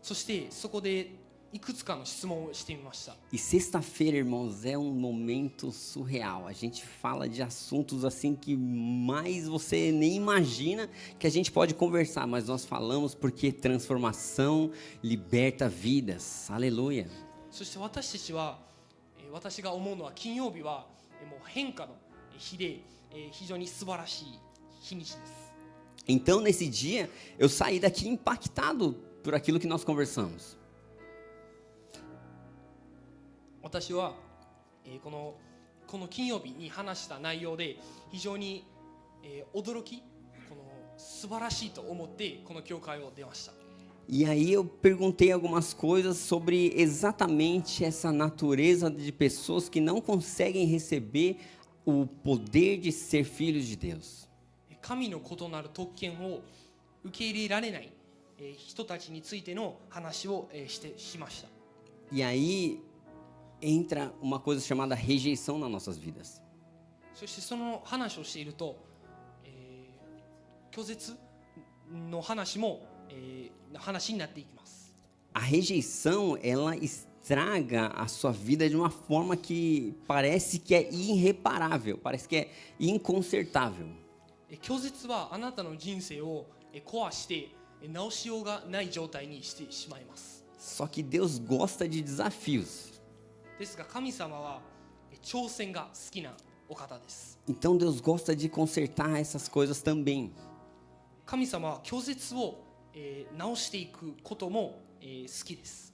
そしてそこでいくつかの質問をしてみました。 E sexta-feira, irmãos, é um momento surreal. A gente fala de assuntos assim que mais você nem imagina que a gente pode conversar, mas nós falamos porque transformação liberta vidas. Aleluia. そして私たちは私が思うのは金曜日はもう変化の日で非常に素晴らしい日にちです。 Então, nesse dia, eu saí daqui impactado por aquilo que nós conversamos. 私はこの金曜日に話した内容で非常に驚き、この素晴らしいと思ってこの教会を出ました。 E aí eu perguntei algumas coisas sobre exatamente essa natureza de pessoas que não conseguem receber o poder de ser filhos de Deus. 神の異なる特権を受け入れられない人たちについての話をしました。 E aí entra uma coisa chamada rejeição nas nossas vidas. そしてその話をしていると、拒絶の話も、話になっていきます。 A rejeição, ela estraga a sua vida de uma forma que parece que é irreparável, parece que é inconsertável. 拒絶はあなたの人生を壊して直しようがない状態にしてしまいます。 Só que Deus gosta de desafios. ですが神様は挑戦が好きなお方です。 Então Deus gosta de consertar essas coisas também. 神様は拒絶を直していくことも好きです。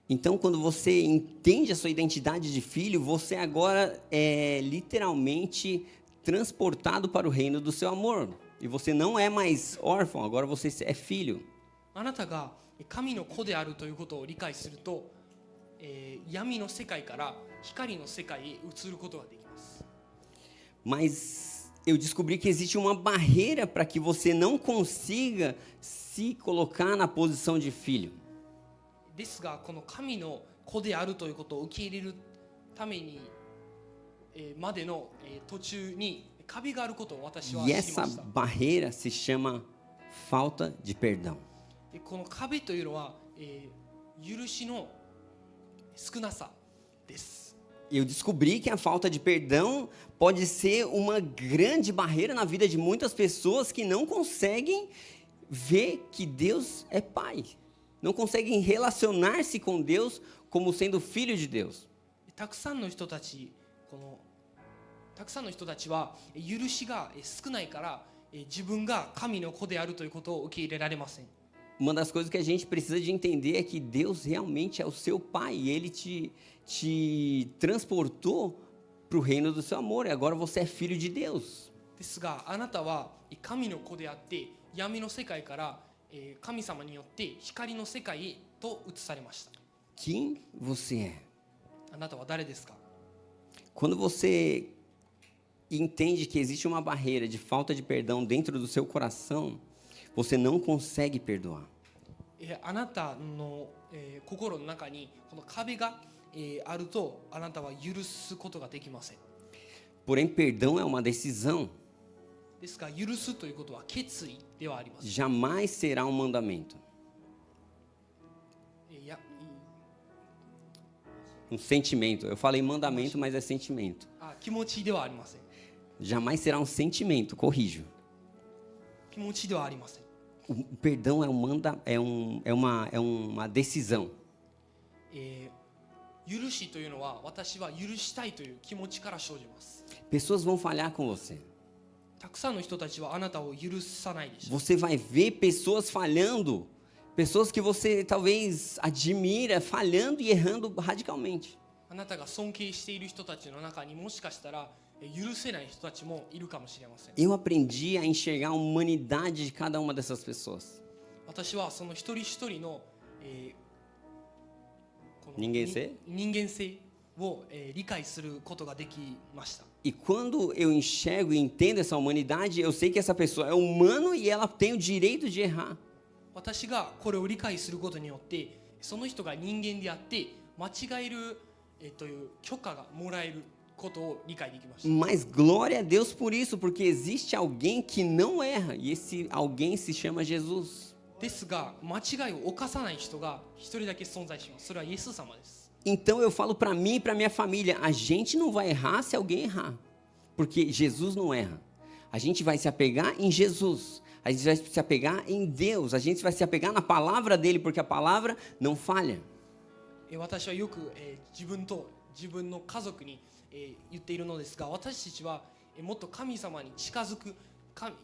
Então, quando você entende a sua identidade de filho, você agora é literalmente transportado para o reino do seu amor. E você não é mais órfão, agora você é filho. あなたが神の子であるということを理解すると、闇の世界から光の世界へ移ることができます。 Mas eu descobri que existe uma barreira para que você não consiga se colocar na posição de filho. ですがこの神の子であるということを受け入れるために、までの、途中に壁があることを私は知 E りま essa した。 barreira se chama falta de perdão. でこの壁というのは、許しの少なさです。 Eu descobri que a falta de perdão pode ser uma grande barreira na vida de muitas pessoas que não conseguem ver que Deus é Pai. Não conseguem relacionar-se com Deus como sendo filho de Deus. たくさんの人たちは許しが少ないから自分が神の子であるということを受け入れられません。 Uma das coisas que a gente precisa de entender é que Deus realmente é o seu Pai. E Ele te transportou para o reino do seu amor. E agora você é filho de Deus. ですがあなたは神の子であって闇の世界から神様によって光の世界へと移されました。 Quem você é? あなたは誰ですか？ Quando você entende que existe uma barreira de falta de perdão dentro do seu coração, você não consegue perdoar. あなたの、心の中にこの壁が、あるとあなたは許すことができません。 Porém, perdão é uma decisão. ですが許すということは決意ではあります。 Jamais será um mandamento. Um sentimento. Eu falei mandamento, mas é sentimento. 気持ちではありません。 Jamais será um sentimento. Corrijo. 気持ちではありません。 O perdão é uma decisão. 許しというのは私は許したいという気持ちから生じます。 Pessoas vão falhar com você. たくさんの人たちはあなたを許さないでしょう。 Você vai ver pessoas falhando. Pessoas que você talvez admira falhando e errando radicalmente. あなたが尊敬している人たちの中にもしかしたら許せない人たちもいるかもしれません。 Eu aprendi a enxergar a humanidade de cada uma dessas pessoas. 私はその一人一人の、この人間性を、理解することができました。 E quando eu enxergo e entendo essa humanidade, eu sei que essa pessoa é humana e ela tem o direito de errar. 私がこれを理解することによってその人が人間であって間違える、という許可がもらえることを理解できました。 Mas glória a Deus por isso, porque existe alguém que não erra e esse alguém se chama Jesus. ですが間違いを犯さない人が一人だけ存在します。それはイエス様です。 Então eu falo para mim e para minha família, a gente não vai errar se alguém errar, porque Jesus não erra. A gente vai se apegar em Jesus, a gente vai se apegar em Deus, a gente vai se apegar na palavra dele, porque a palavra não falha. 私はよく、自分と自分の家族に、言っているのですが、私たちは、もっと神様に近づく、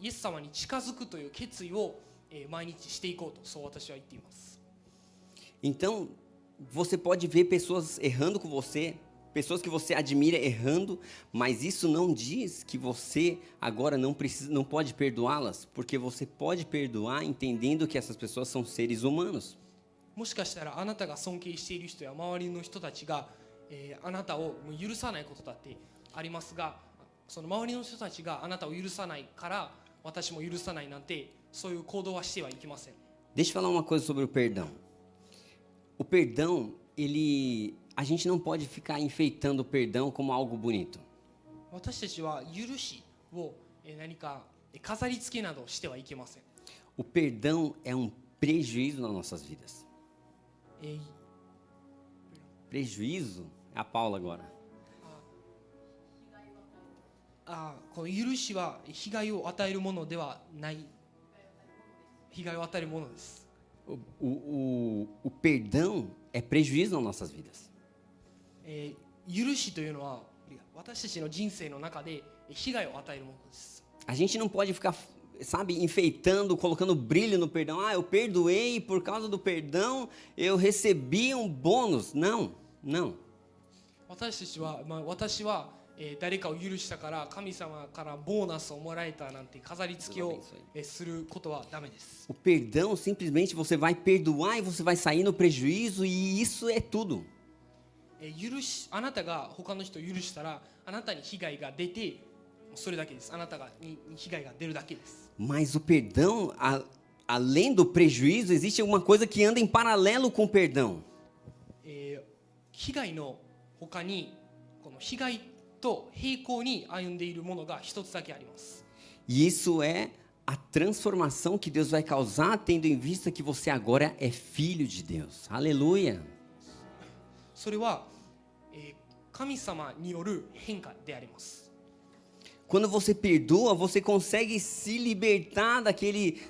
イエス様に近づくという決意を、毎日していこうと、そう私は言っています。Então, você pode ver pessoas errando com você, pessoas que você admira errando, mas isso não diz que você agora não pode perdoá-las, porque você pode perdoar entendendo que essas pessoas são seres humanos. もしかしたらあなたが尊敬している人や周りの人たちが、あなたをもう許さないことだってありますが、その周りの人たちがあなたを許さないから私も許さないなんて、そういう行動はしてはいけません。 Deixa eu falar uma coisa sobre o perdão. O perdão, a gente não pode ficar enfeitando o perdão como algo bonito. 私たちは許しを、何か飾り付けなどしてはいけません。 O perdão é um prejuízo nas nossas vidas. Prejuízo? É a Paula agora. この許しは被害を与えるものではない。被害を与えるものです。 O perdão é prejuízo nas nossas vidas. 許しというのは私たちの人生の中で被害を与えるものです。 A gente não pode ficar, sabe, enfeitando, colocando brilho no perdão. Ah, eu perdoei e por causa do perdão eu recebi um bônus. Não, não. 私たちは、私は、誰かを許したから神様からボーナスをもらえたなんて飾り付けを、することはダメです。 O perdão, simplesmente você vai perdoar e você vai sair no prejuízo e isso é tudo. あなたが他の人を許したらあなたに被害が出て、それだけです。あなたに被害が出るだけです。 Mas o perdão, além do prejuízo, existe alguma coisa que anda em paralelo com o perdão. 被害の他にこの被害と並行に歩んでいるものが一つだけあります。 E isso é a transformação que Deus vai causar, tendo em vista que você agora é filho de Deus. Aleluia! それは、神様による変化であります。 Quando você perdoa, você consegue se libertar daquele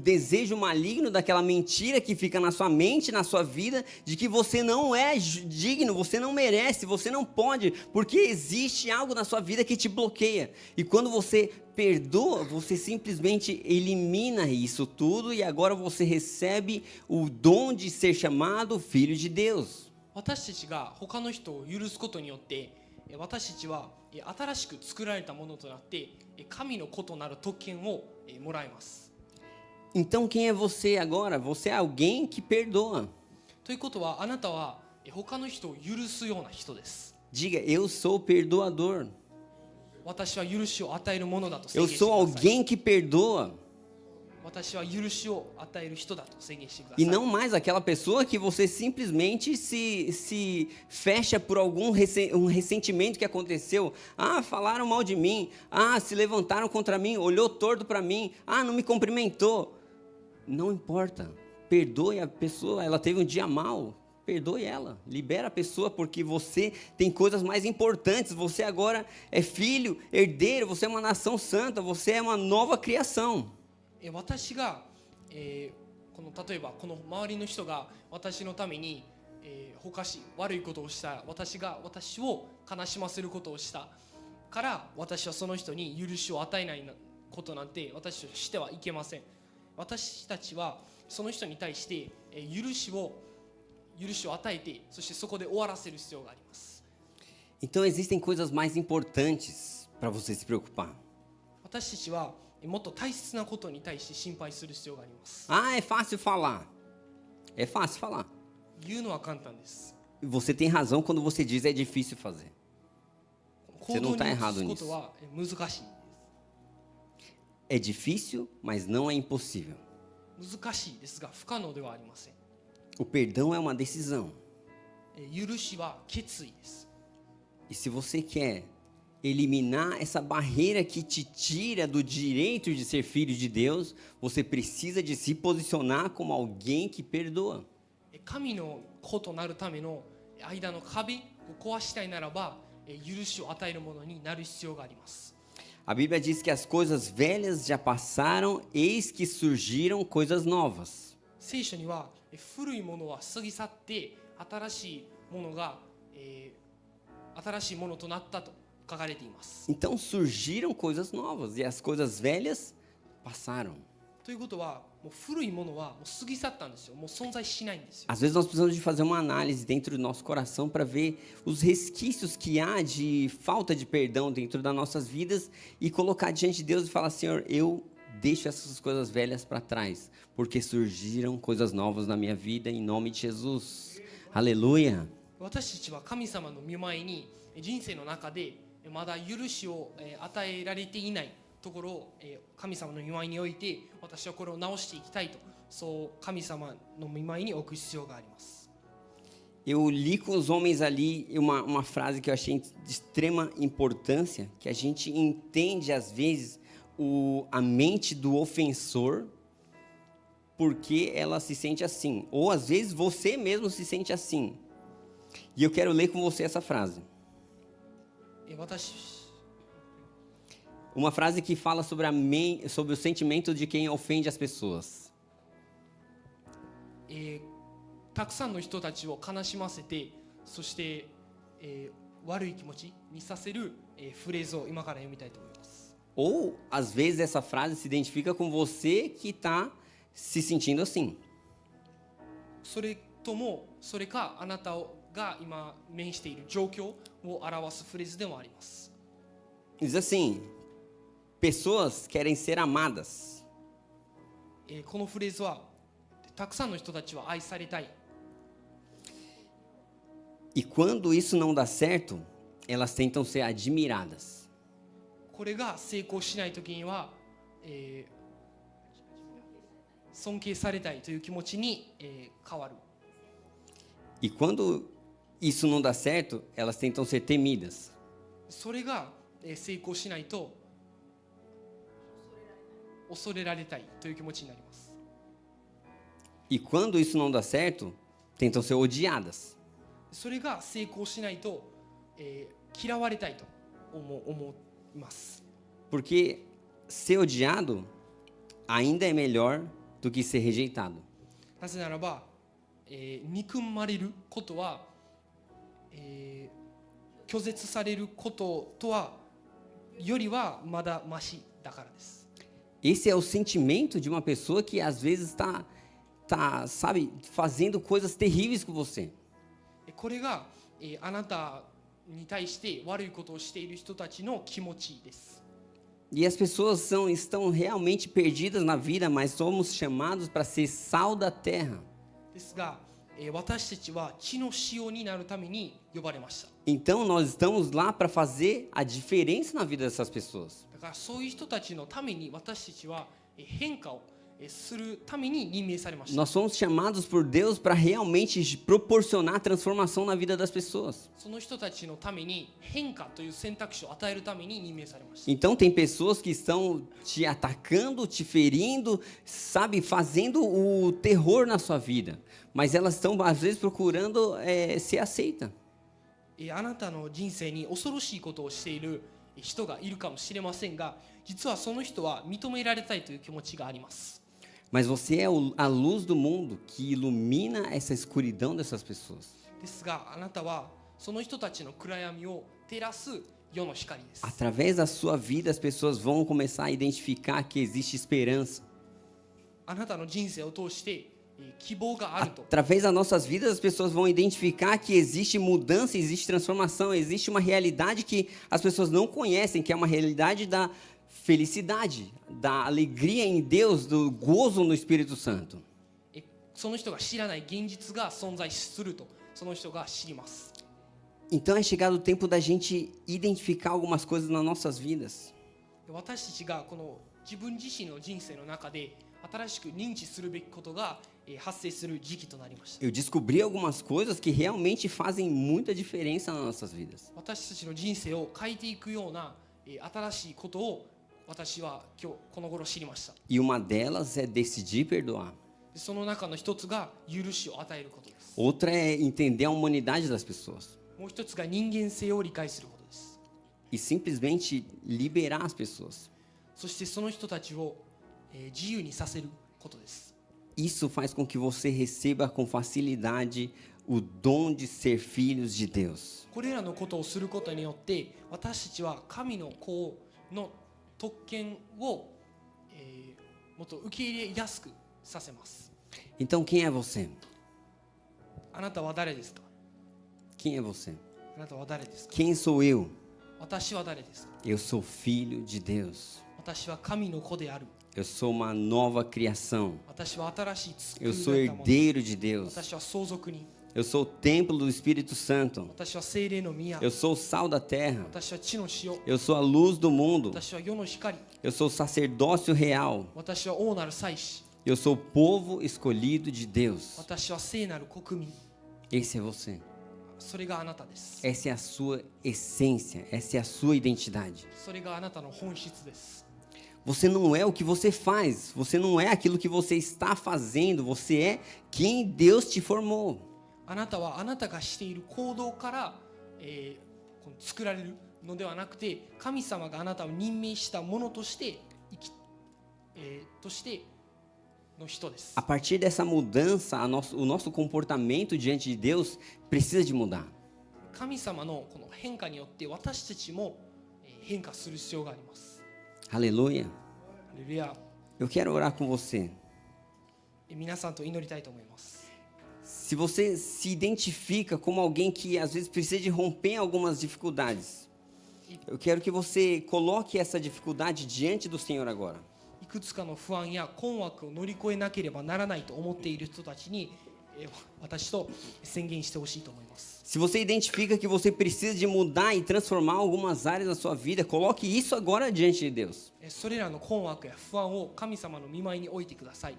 desejo maligno, daquela mentira que fica na sua mente, na sua vida, de que você não é digno, você não merece, você não pode, porque existe algo na sua vida que te bloqueia. E quando você perdoa, você simplesmente elimina isso tudo e agora você recebe o dom de ser chamado filho de Deus. 私たちが他の人を許すことによって私たちは新しく作られたものとなって神の子となる特権をもらいます。 Então quem é você agora? Você é alguém que perdoa. ということはあなたは他の人を許すような人です。 Diga, eu sou perdoador. 私は許しを与えるものだと宣 Eu 言してく sou ださい。 alguém que perdoa. 私は許しを与える人だと宣言してくださ E い。 não mais aquela pessoa que você simplesmente se fecha por algum ressentimento que aconteceu. Ah, falaram mal de mim. Ah, se levantaram contra mim, olhou torto para mim. Ah, não me cumprimentou. Não importa. Perdoe a pessoa, ela teve um dia mau. Perdoe ela, libera a pessoa, porque você tem coisas mais importantes. Você agora é filho, herdeiro, você é uma nação santa, você é uma nova criação. 私が、この例えばこの周りの人が私のために、悪いことをした私を悲しませることをしたから私はその人に許しを与えないことなんて私はしてはいけません。私たちはその人に対して、許しを与えてそしてそこで終わらせる必要があります。 Então existem coisas mais importantes para você se preocupar. 私たちはもっと大切なことに対して心配する必要があります。 Ah, é fácil falar. É fácil falar. 言うのは簡単です。 Você tem razão quando você diz é difícil fazer. 行動に移すことは難しい。 É difícil, mas não é impossível. 難しいですが不可能ではありません。 O perdão é uma decisão. 許しは決意です。 E se você quer eliminar essa barreira que te tira do direito de ser filho de Deus, você precisa de se posicionar como alguém que perdoa. 神の子となるための間の壁を壊したいならば、許しを与えるものになる必要があります。 A Bíblia diz que as coisas velhas já passaram, eis que surgiram coisas novas. 聖書には古いものは過ぎ去って新しいものが新しいものとなったと書かれています。 Então surgiram coisas novas e as coisas velhas passaram. ということはもう古いものはもう過ぎ去ったんですよ。もう存在しないんですよ。 Às vezes nós precisamos de fazer uma análise dentro do nosso coração para ver os resquícios que há de falta de perdão dentro das nossas vidas e colocar diante de Deus e falar: Senhor, eu deixo essas coisas velhas para trás, porque surgiram coisas novas na minha vida em nome de Jesus. Aleluia. 私たちは神様の御前に人生の中でまだ許しを与えられていないところを神様の御前において私はこれを直していきたいと、そう神様の御前に置く必要があります。 Eu li com os homens ali uma frase que eu achei de extrema importância, que a gente entende às vezes a mente do ofensor, porque ela se sente assim, ou às vezes você mesmo se sente assim. E eu quero ler com você essa frase. 私 Uma frase que fala sobre, sobre o sentimento de quem ofende as pessoas. たくさんの人たちを悲しませて、そして、悪い気持ちにさせる、フレーズを今から読みたいと思います。 Ou, às vezes, essa frase se identifica com você que está se sentindo assim. それともそれかあなたが今面している状況を表すフレーズでもあります。 Diz assim: pessoas querem ser amadas. このフレーズはたくさんの人たちは愛されたい。 E quando isso não dá certo, elas tentam ser admiradas. これが成功しないときには、尊敬されたいという気持ちに、変わる。 E quando isso não dá certo, elas tentam ser temidas. それが、成功しないと恐れられたいという気持ちになります。 E quando isso não dá certo, tentam ser odiadas. それが成功しないと、嫌われたいと思います。 Porque ser odiado ainda é melhor do que ser rejeitado. なぜならば、憎まれることは、拒絶されることとはよりはまだマシだからです。 Esse é o sentimento de uma pessoa que às vezes está, sabe, fazendo coisas terríveis com você. これが、あなたに対して悪いことをしている人たちの気持ちです。 E as pessoas estão realmente perdidas na vida, mas somos chamados para ser sal da terra. ですが、私たちは地の塩になるために呼ばれました。 Então nós estamos lá para fazer a diferença na vida dessas pessoas. だからそういう人たちのために私たちは変化をするために任命されました。 Nós somos chamados por Deus para realmente proporcionar transformação na vida das pessoas. その人たちのために変化という選択肢を与えるために任命されました。 Então tem pessoas que estão te atacando, te ferindo, sabe, fazendo o terror na sua vida. Mas elas estão às vezes procurando ser aceita. あなたの人生に恐ろしいことをしている人がいるかもしれませんが、実はその人は認められたいという気持ちがあります。 Mas você é a luz do mundo que ilumina essa escuridão dessas pessoas. ですが、あなたはその人たちの暗闇を照らす世の光です。 Através da sua vida, as pessoas vão começar a identificar que existe esperança. あなたの人生を通して希望があると。 Através das nossas vidas, as pessoas vão identificar que existe mudança, existe transformação, existe uma realidade que as pessoas não conhecem, que é uma realidade da felicidade, da alegria em Deus, do gozo no Espírito Santo. その人が知らない現実が存在すると、その人が知ります。 Então é chegado o tempo da gente identificar algumas coisas nas nossas vidas. 私たちがこの自分自身の人生の中で新しく認知するべきことが発生する時期となりました。 Eu descobri algumas coisas que realmente fazem muita diferença nas nossas vidas. 私たちの人生を変えていくような新しいことを私は今日この頃知りました。 E uma delas é decidir perdoar. その中の一つが許しを与えることです。 Outra é entender a humanidade das pessoas. もう一つが人間性を理解することです。 E simplesmente liberar as pessoas. そしてその人たちを自由にさせることです。 Isso faz com que você receba com facilidade o dom de ser filhos de Deus. これらのことをすることによって私たちは神の子の特権を、もっと受け入れやすくさせます。 Então quem é você? あなたは誰ですか？ Quem é você? あなたは誰ですか？ Quem sou eu? 私は誰ですか？ Eu sou filho de Deus. 私は神の子である。 Eu sou uma nova criação. 私は新しい作 Eu り sou られたもの。 herdeiro de Deus. 私は相続人。 Eu sou o templo do Espírito Santo. 私は聖霊の宮。 Eu sou o sal da terra. 私は地の塩。 Eu sou a luz do mundo. 私は世の光。 Eu sou o sacerdócio real. 私は王なる祭司。 Eu sou o povo escolhido de Deus. 私は聖なる国民。 Esse é você. それがあなたです。 Essa é a sua essência. Essa é a sua identidade. それがあなたの本質です。 Você não é o que você faz. Você não é aquilo que você está fazendo. Você é quem Deus te formou. あなたはあなたがしている行動から、この作られるのではなくて、神様があなたを任命したものとしてとしての人です。 A partir dessa mudança, o nosso comportamento diante de Deus precisa de mudar. 神様のこの変化によって私たちも変化する必要があります。 Aleluia. ハレルヤ。 Eu quero orar com você. 皆さんと祈りたいと思います。 Se você se identifica como alguém que às vezes precisa de romper algumas dificuldades, eu quero que você coloque essa dificuldade diante do Senhor agora. いくつかの不安や困惑を乗り越えなければならないと思っている人たちに、私と宣言してほしいと思います。 Se você identifica que você precisa de mudar e transformar algumas áreas da sua vida, coloque isso agora diante de Deus. それらの困惑や不安を神様の御前に置いてください。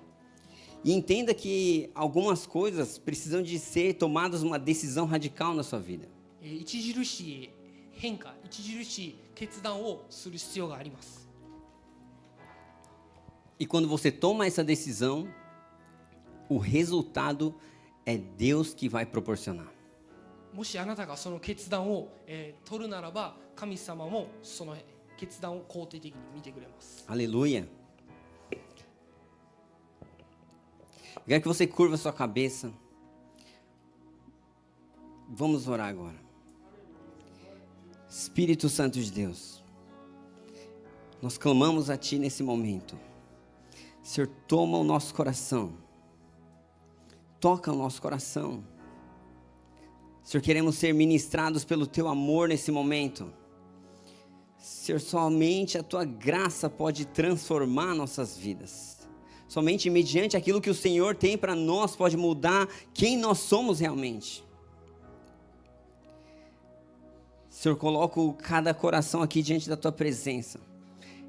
E entenda que algumas coisas precisam de ser tomadas uma decisão radical na sua vida. 著しい変化、著しい決断をする必要があります。 E quando você toma essa decisão, o resultado é Deus que vai proporcionar. もしあなたがその決断を、取るならば、神様もその決断を肯定的に見てくれます。 Aleluia. Eu quero que você curva sua cabeça. Vamos orar agora. Espírito Santo de Deus, nós clamamos a Ti nesse momento. Senhor, toma o nosso coração. Toca o nosso coração. Senhor, queremos ser ministrados pelo Teu amor nesse momento. Senhor, somente a Tua graça pode transformar nossas vidas. Somente mediante aquilo que o Senhor tem para nós pode mudar quem nós somos realmente. Senhor, coloco cada coração aqui diante da Tua presença.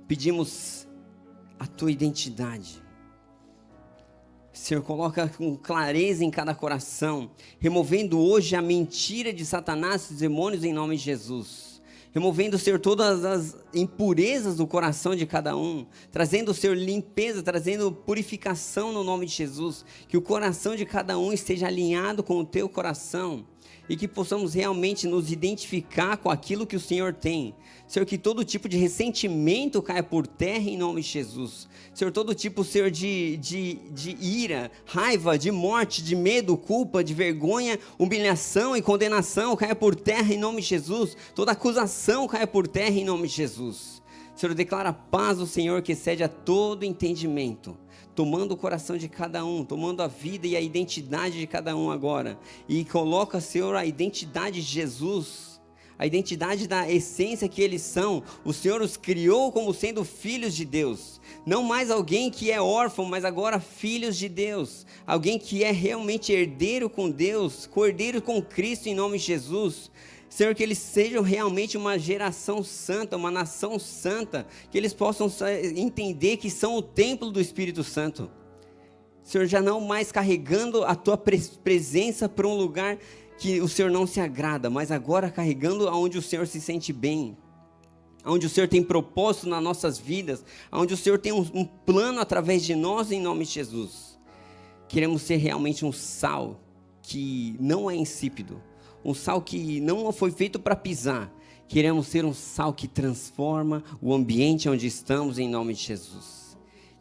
Pedimos a Tua identidade. Senhor, coloca com clareza em cada coração, removendo hoje a mentira de Satanás e dos demônios em nome de Jesus. Removendo, Senhor, todas as impurezas do coração de cada um, trazendo, Senhor, limpeza, trazendo purificação no nome de Jesus, que o coração de cada um esteja alinhado com o Teu coração, e que possamos realmente nos identificar com aquilo que o Senhor tem. Senhor, que todo tipo de ressentimento caia por terra em nome de Jesus. Senhor, todo tipo, Senhor, de ira, raiva, de morte, de medo, culpa, de vergonha, humilhação e condenação caia por terra em nome de Jesus. Toda acusação caia por terra em nome de Jesus. Senhor, declara a paz do Senhor que excede a todo entendimento, tomando o coração de cada um, tomando a vida e a identidade de cada um agora. E coloca, Senhor, a identidade de Jesus, a identidade da essência que eles são. O Senhor os criou como sendo filhos de Deus. Não mais alguém que é órfão, mas agora filhos de Deus. Alguém que é realmente herdeiro com Deus, co-herdeiro com Cristo em nome de Jesus. Senhor, que eles sejam realmente uma geração santa, uma nação santa, que eles possam entender que são o templo do Espírito Santo. Senhor, já não mais carregando a Tua presença para um lugar que o Senhor não se agrada, mas agora carregando aonde o Senhor se sente bem, aonde o Senhor tem propósito nas nossas vidas, aonde o Senhor tem um plano através de nós em nome de Jesus. Queremos ser realmente um sal que não é insípido, um sal que não foi feito para pisar. Queremos ser um sal que transforma o ambiente onde estamos em nome de Jesus.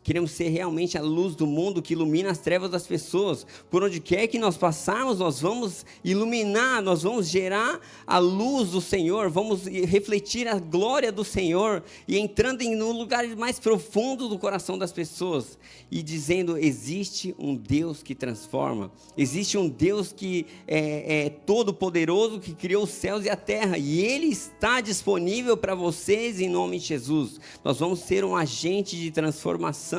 Queremos ser realmente a luz do mundo que ilumina as trevas das pessoas. Por onde quer que nós passarmos, nós vamos iluminar, nós vamos gerar a luz do Senhor, vamos refletir a glória do Senhor e entrando no lugar mais profundo do coração das pessoas e dizendo: existe um Deus que transforma, existe um Deus que é todo-poderoso, que criou os céus e a terra, e Ele está disponível para vocês em nome de Jesus. Nós vamos ser um agente de transformação,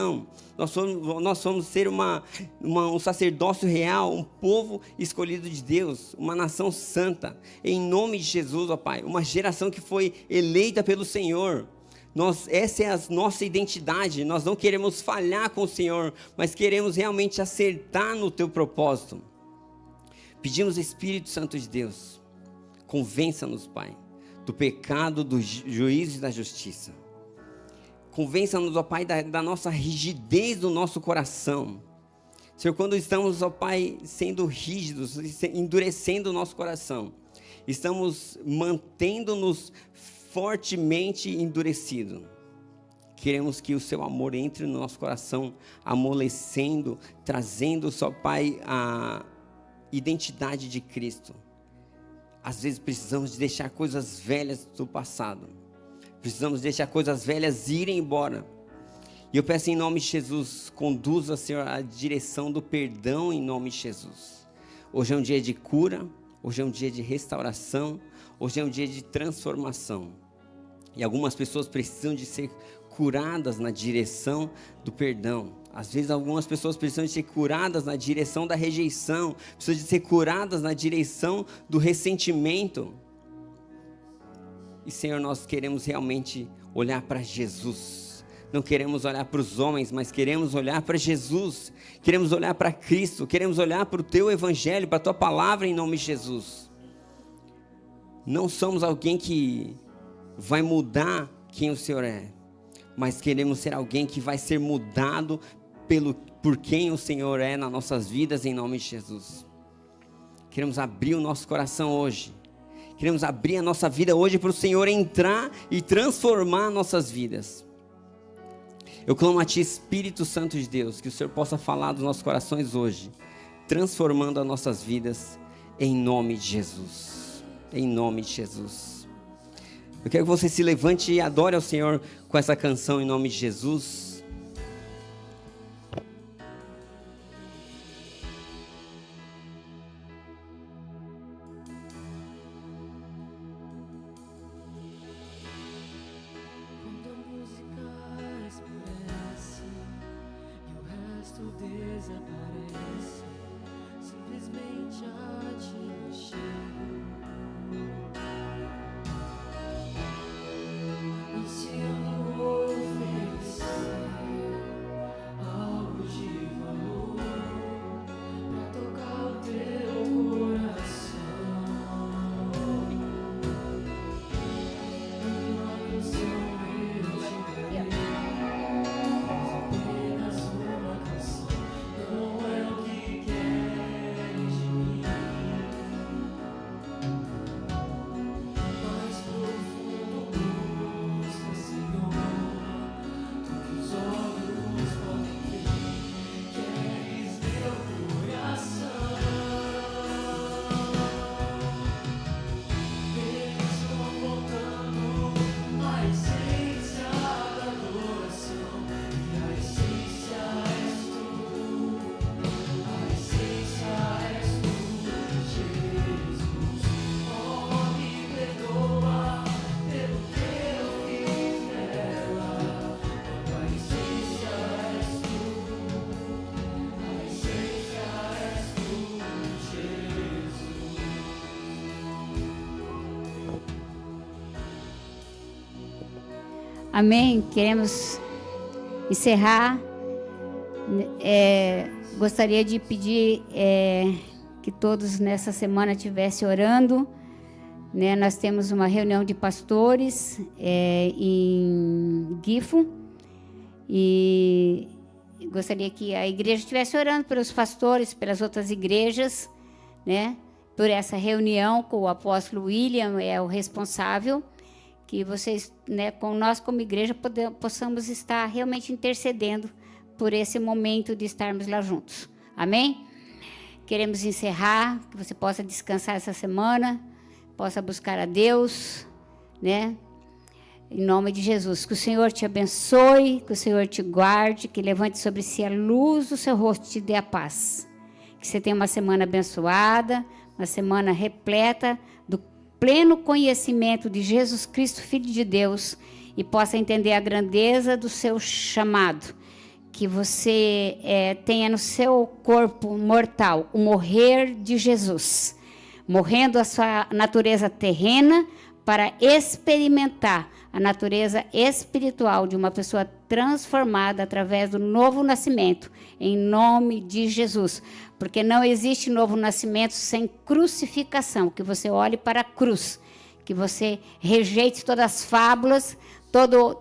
nós vamos ser um sacerdócio real, um povo escolhido de Deus, uma nação santa, em nome de Jesus, ó Pai, uma geração que foi eleita pelo Senhor. Essa é a nossa identidade. Nós não queremos falhar com o Senhor, mas queremos realmente acertar no Teu propósito. Pedimos, Espírito Santo de Deus, convença-nos, Pai, do pecado, do juízo e da justiça. Convença-nos, ó Pai, da nossa rigidez do nosso coração. Senhor, quando estamos, ó Pai, sendo rígidos, endurecendo o nosso coração, estamos mantendo-nos fortemente endurecido. Queremos que o Seu amor entre no nosso coração, amolecendo, trazendo, só Pai, a identidade de Cristo. Às vezes precisamos de deixar coisas velhas do passado. Precisamos deixar coisas velhas irem embora. E eu peço em nome de Jesus, conduza, Senhor, a direção do perdão em nome de Jesus. Hoje é um dia de cura, hoje é um dia de restauração, hoje é um dia de transformação. E algumas pessoas precisam de ser curadas na direção do perdão. Às vezes algumas pessoas precisam de ser curadas na direção da rejeição, precisam de ser curadas na direção do ressentimento. E Senhor, nós queremos realmente olhar para Jesus. Não queremos olhar para os homens, mas queremos olhar para Jesus. Queremos olhar para Cristo, queremos olhar para o Teu Evangelho, para a Tua Palavra em nome de Jesus. Não somos alguém que vai mudar quem o Senhor é, mas queremos ser alguém que vai ser mudado por quem o Senhor é nas nossas vidas em nome de Jesus. Queremos abrir o nosso coração hoje, queremos abrir a nossa vida hoje para o Senhor entrar e transformar nossas vidas. Eu clamo a Ti, Espírito Santo de Deus, que o Senhor possa falar dos nossos corações hoje, transformando as nossas vidas em nome de Jesus, em nome de Jesus. Eu quero que você se levante e adore ao Senhor com essa canção em nome de Jesus. Quando a música escurece e o resto desaparece, simplesmente a Ti me chego. Ansiando oferecer algo de valor pra tocar o Teu coração. Uma canção eu te darei, apenas uma canção, não é o que queres de mim. Mais profundo busca, Senhor, do que os olhos podem ver. Queres meu coração. Estou voltando à essência da adoração, e a essência és Tu. A essência és Tu, Jesus. Oh, me perdoa pelo que eu fiz nela. A essência és Tu. A essência és Tu, Jesus. Amém. Queremos encerrar. Gostaria de pedir que todos nessa semana estivessem orando, né? Nós temos uma reunião de pastores em Gifo e gostaria que a igreja estivesse orando pelos pastores, pelas outras igrejas, né? Por essa reunião com o apóstolo William, é o responsável. Que vocês, né, com nós como igreja, possamos estar realmente intercedendo por esse momento de estarmos lá juntos. Amém? Queremos encerrar, que você possa descansar essa semana, possa buscar a Deus, né? Em nome de Jesus, que o Senhor te abençoe, que o Senhor te guarde, que levante sobre si a luz do seu rosto e te dê a paz. Que você tenha uma semana abençoada, uma semana repleta do pleno conhecimento de Jesus Cristo, Filho de Deus, e possa entender a grandeza do seu chamado. Que você tenha no seu corpo mortal o morrer de Jesus, morrendo a sua natureza terrena para experimentar a natureza espiritual de uma pessoa transformada através do novo nascimento, em nome de Jesus. Porque não existe novo nascimento sem crucificação, que você olhe para a cruz, que você rejeite todas as fábulas,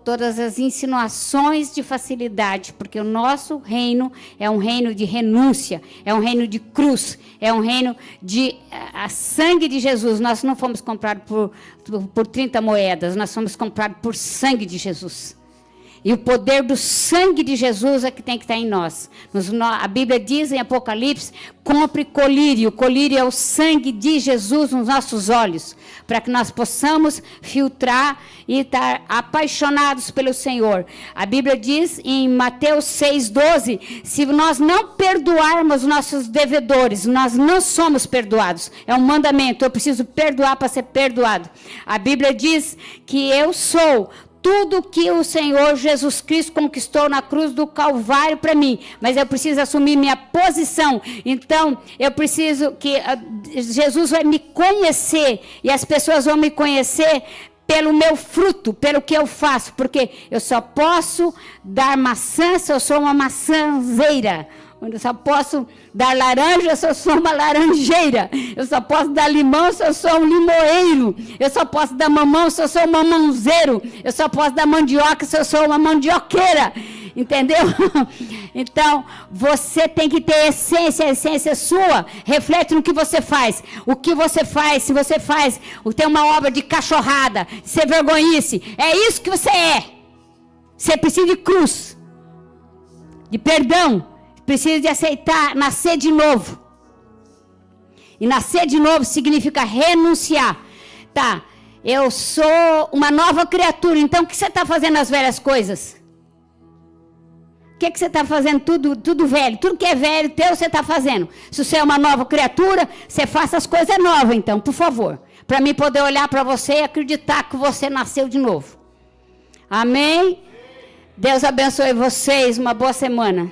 todas as insinuações de facilidade, porque o nosso reino é um reino de renúncia, é um reino de cruz, é um reino de sangue de Jesus. Nós não fomos comprados por 30 moedas, nós fomos comprados por sangue de Jesus. E o poder do sangue de Jesus é que tem que estar em nós. A Bíblia diz em Apocalipse, compre colírio. O colírio é o sangue de Jesus nos nossos olhos, para que nós possamos filtrar e estar apaixonados pelo Senhor. A Bíblia diz em Mateus 6,12, se nós não perdoarmos nossos devedores, nós não somos perdoados. É um mandamento, eu preciso perdoar para ser perdoado. A Bíblia diz que eu sou tudo que o Senhor Jesus Cristo conquistou na cruz do Calvário para mim, mas eu preciso assumir minha posição. Então, eu preciso que Jesus vai me conhecer, e as pessoas vão me conhecer pelo meu fruto, pelo que eu faço, porque eu só posso dar maçã se eu sou uma maçanzeira. Eu só posso dar laranja se eu sou uma laranjeira. Eu só posso dar limão se eu sou um limoeiro. Eu só posso dar mamão se eu sou um mamãozeiro. Eu só posso dar mandioca se eu sou uma mandioqueira. Entendeu? Então, você tem que ter essência. A essência sua reflete no que você faz. O que você faz, se você faz, tem uma obra de cachorrada, ser vergonhice, é isso que você é. Você precisa de cruz, de perdão. Precisa de aceitar, nascer de novo. E nascer de novo significa renunciar. Tá, eu sou uma nova criatura, então o que você está fazendo nas velhas coisas? O que você está fazendo? Tudo velho, tudo que é velho teu você está fazendo. Se você é uma nova criatura, você faça as coisas novas então, por favor. Para mim poder olhar para você e acreditar que você nasceu de novo. Amém? Deus abençoe vocês, uma boa semana.